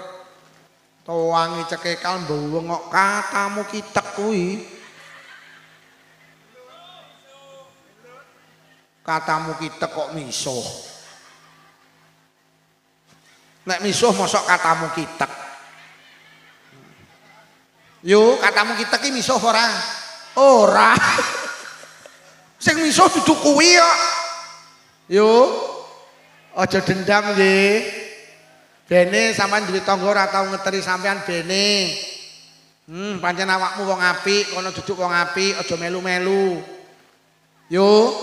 towangi cekekal mbowong kok katamu kitek kuwi. Katamu kita kok misuh. Nek misuh mosok katamu kita. Yo katamu kita ki misuh ora? Ora. Sing misuh dudu kuwi kok. Yo aja dendam nggih. Bene sampean duwe tangga ora tau ngeteri sampean bene. Pancen awakmu wong apik, kono duduk wong apik, aja melu-melu. Yo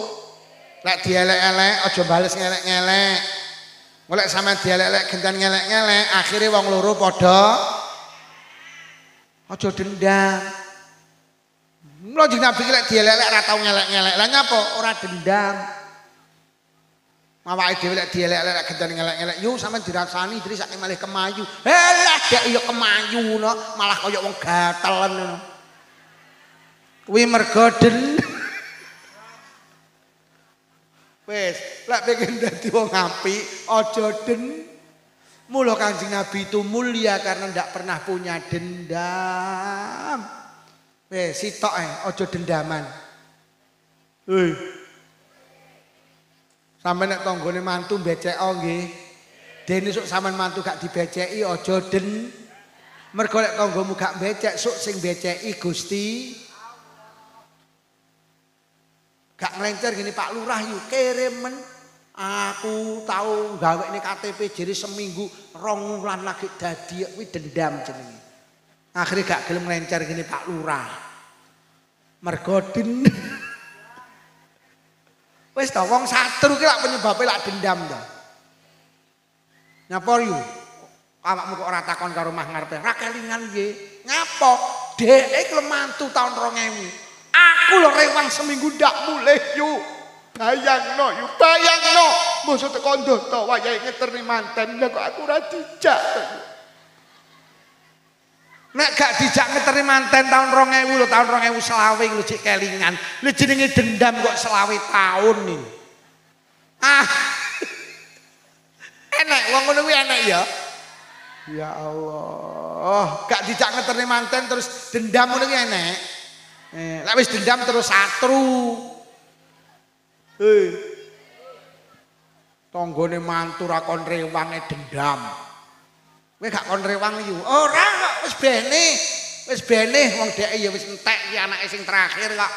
lek dielek-elek aja bales ngelek-ngelek. Golek sampean dielek-elek gendan ngelek-ngelek, akhire wong loro padha aja dendam. Mula jeneng Nabi lek dielek-elek ora tau ngelek-ngelek. Lah nyapa ora dendam. Awake dhewe lek dielek-elek gendan ngelek-ngelek, yo sampean dirasani diri sak malih kemayu. Lah gak yo kemayu no, malah kaya wong gatelan ngono. Kuwi mergo wes, lek pengen dadi wong apik, aja Mula Kanjeng Nabi itu mulia karena ndak pernah punya dendam. Wes, sitok aja dendaman. Hei. Sampe nek tanggane mantu becek nggih. Dene sok sampean mantu gak dibeceki aja Mergo lek tanggamu gak becek, sok sing beceki Gusti. Gak ngelencer gini Pak Lurah yuk kirimen. Aku tahu gawe ini KTP jadi seminggu 2 wulan lagi dadi kuwi dendam jenenge. Akhirnya gak gelem ngelencer gini Pak Lurah. Mergo wis to wong satru ki lak penyebabe lak dendam to. Nyapa yu? Awakmu kok ora takon karo mah ngarepe. Ra kelingan nggih. Nyapa? Dhek klemantu tahun 2000. Aku lho rewang seminggu ndak mulih yu. Bayangno yu, bayangno. Mosok teko ndoto wayahe ngeterni manten kok aku ora dijak. Nek gak dijak ngeterni manten tahun 2000 lho, tahun 2020 lho cek kelingan. Lho jenenge dendam kok 20 tahun iki. Ah. Enek wong ngono kuwi enek ya. Ya Allah, gak dijak ngeterni manten terus dendam ngono kuwi enek. Lek wis dendam terus satru. Tanggane mantu ra kon rewange dendam. Kowe gak kon rewang yu. Ora kok wis bene. Wis bene wong dhek ya wis entek iki anake sing terakhir kok.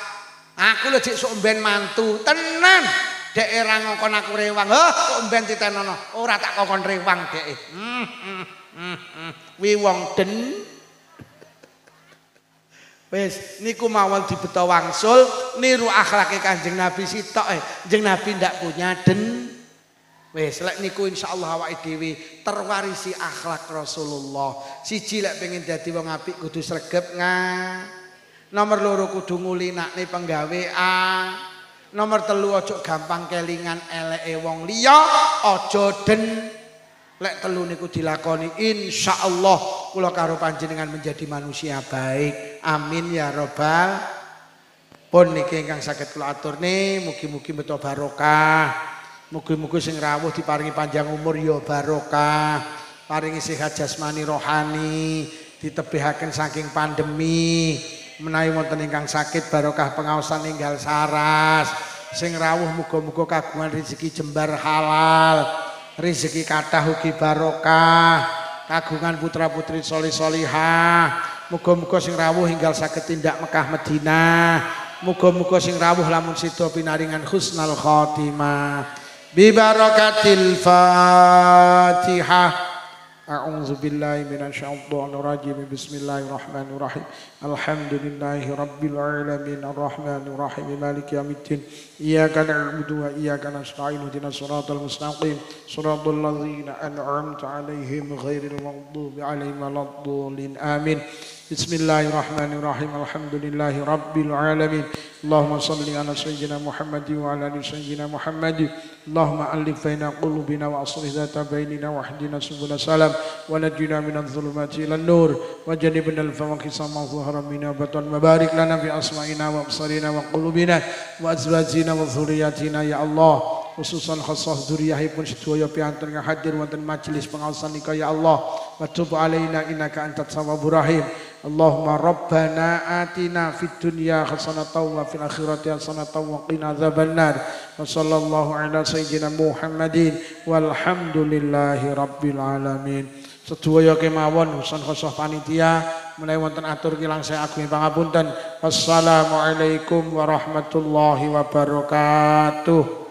Aku lho jek sok mben mantu, tenan. Dek ora ngongkon aku rewang. Kok mben titenono. Ora tak kongkon rewang dek. Wi wong den. Wis niku mawon dibeto wangsul niru akhlake Kanjeng Nabi sitok Kanjeng Nabi ndak punya den. Wis lek niku insyaallah awake dhewe terwarisi akhlak Rasulullah. Siji lek pengen dadi wong apik kudu sregep Nomor 2 kudu ngulinakne penggawean. Nomor 3 ojo gampang kelingan eleke wong liya, aja den. Lek 3 niku dilakoni insyaallah kula karo panjenengan menjadi manusia baik. Amin ya robbal. Pun niki ingkang saged kula aturne mugi-mugi beto barokah. Mugi-mugi sing rawuh diparingi panjang umur ya barokah. Paringi sehat jasmani rohani, ditebihaken saking pandemi. Menawi wonten ingkang sakit barokah pengaosan ninggal saras. Sing rawuh muga-muga kagungan rezeki jembar halal. Rezeki kathah ugi barokah, kagungan putra-putri solih-solihah. Muga-muga sing rawuh hinggal saged tindak Mekah Madinah. Muga-muga sing rawuh lamun sida pinaringan husnul khotimah. Bi barakatil Fatihah. A'udzu billahi minasyaitonir rajim. Bismillahirrahmanirrahim. Alhamdulillahi rabbil alamin arrahmanir rahim maliki yaumiddin. Iyyaka na'budu wa iyyaka nasta'in ihdinas siratal mustaqim siratal ladzina an'amta 'alaihim ghairil maghdubi 'alaihim waladdallin. Amin. Bismillahirrahmanirrahim. Alhamdulillahi rabbil alamin. Allahumma salli ala sayyidina Muhammad wa ala ali sayyidina Muhammad. Allahumma alif baina qulubina wa aslih dhata bainina wa hdina subula salam wa najina minadh dhulumati ilan nur wa janibna al-fawaqisa ma dhahara minna batan wa barik lana fi asma'ina wa absarina wa qulubina wa azwajina wa dhurriyyatina ya Allah. Khususan khassah dzurriyyahipun sedaya piantun yang hadir wonten majelis pengaosan nika ya Allah. Wa tub alaina innaka antat tawwabur rahim. Allahumma rabbana atina fid dunya hasanatan wa fil akhirati hasanatan wa qina adzabannar. Wa sallallahu ala sayyidina Muhammadin walhamdulillahi rabbil alamin. Sedaya kemawon usan khosah panitia menawi wonten atur kilang saya agung pangapunten. Wassalamualaikum warahmatullahi wabarakatuh.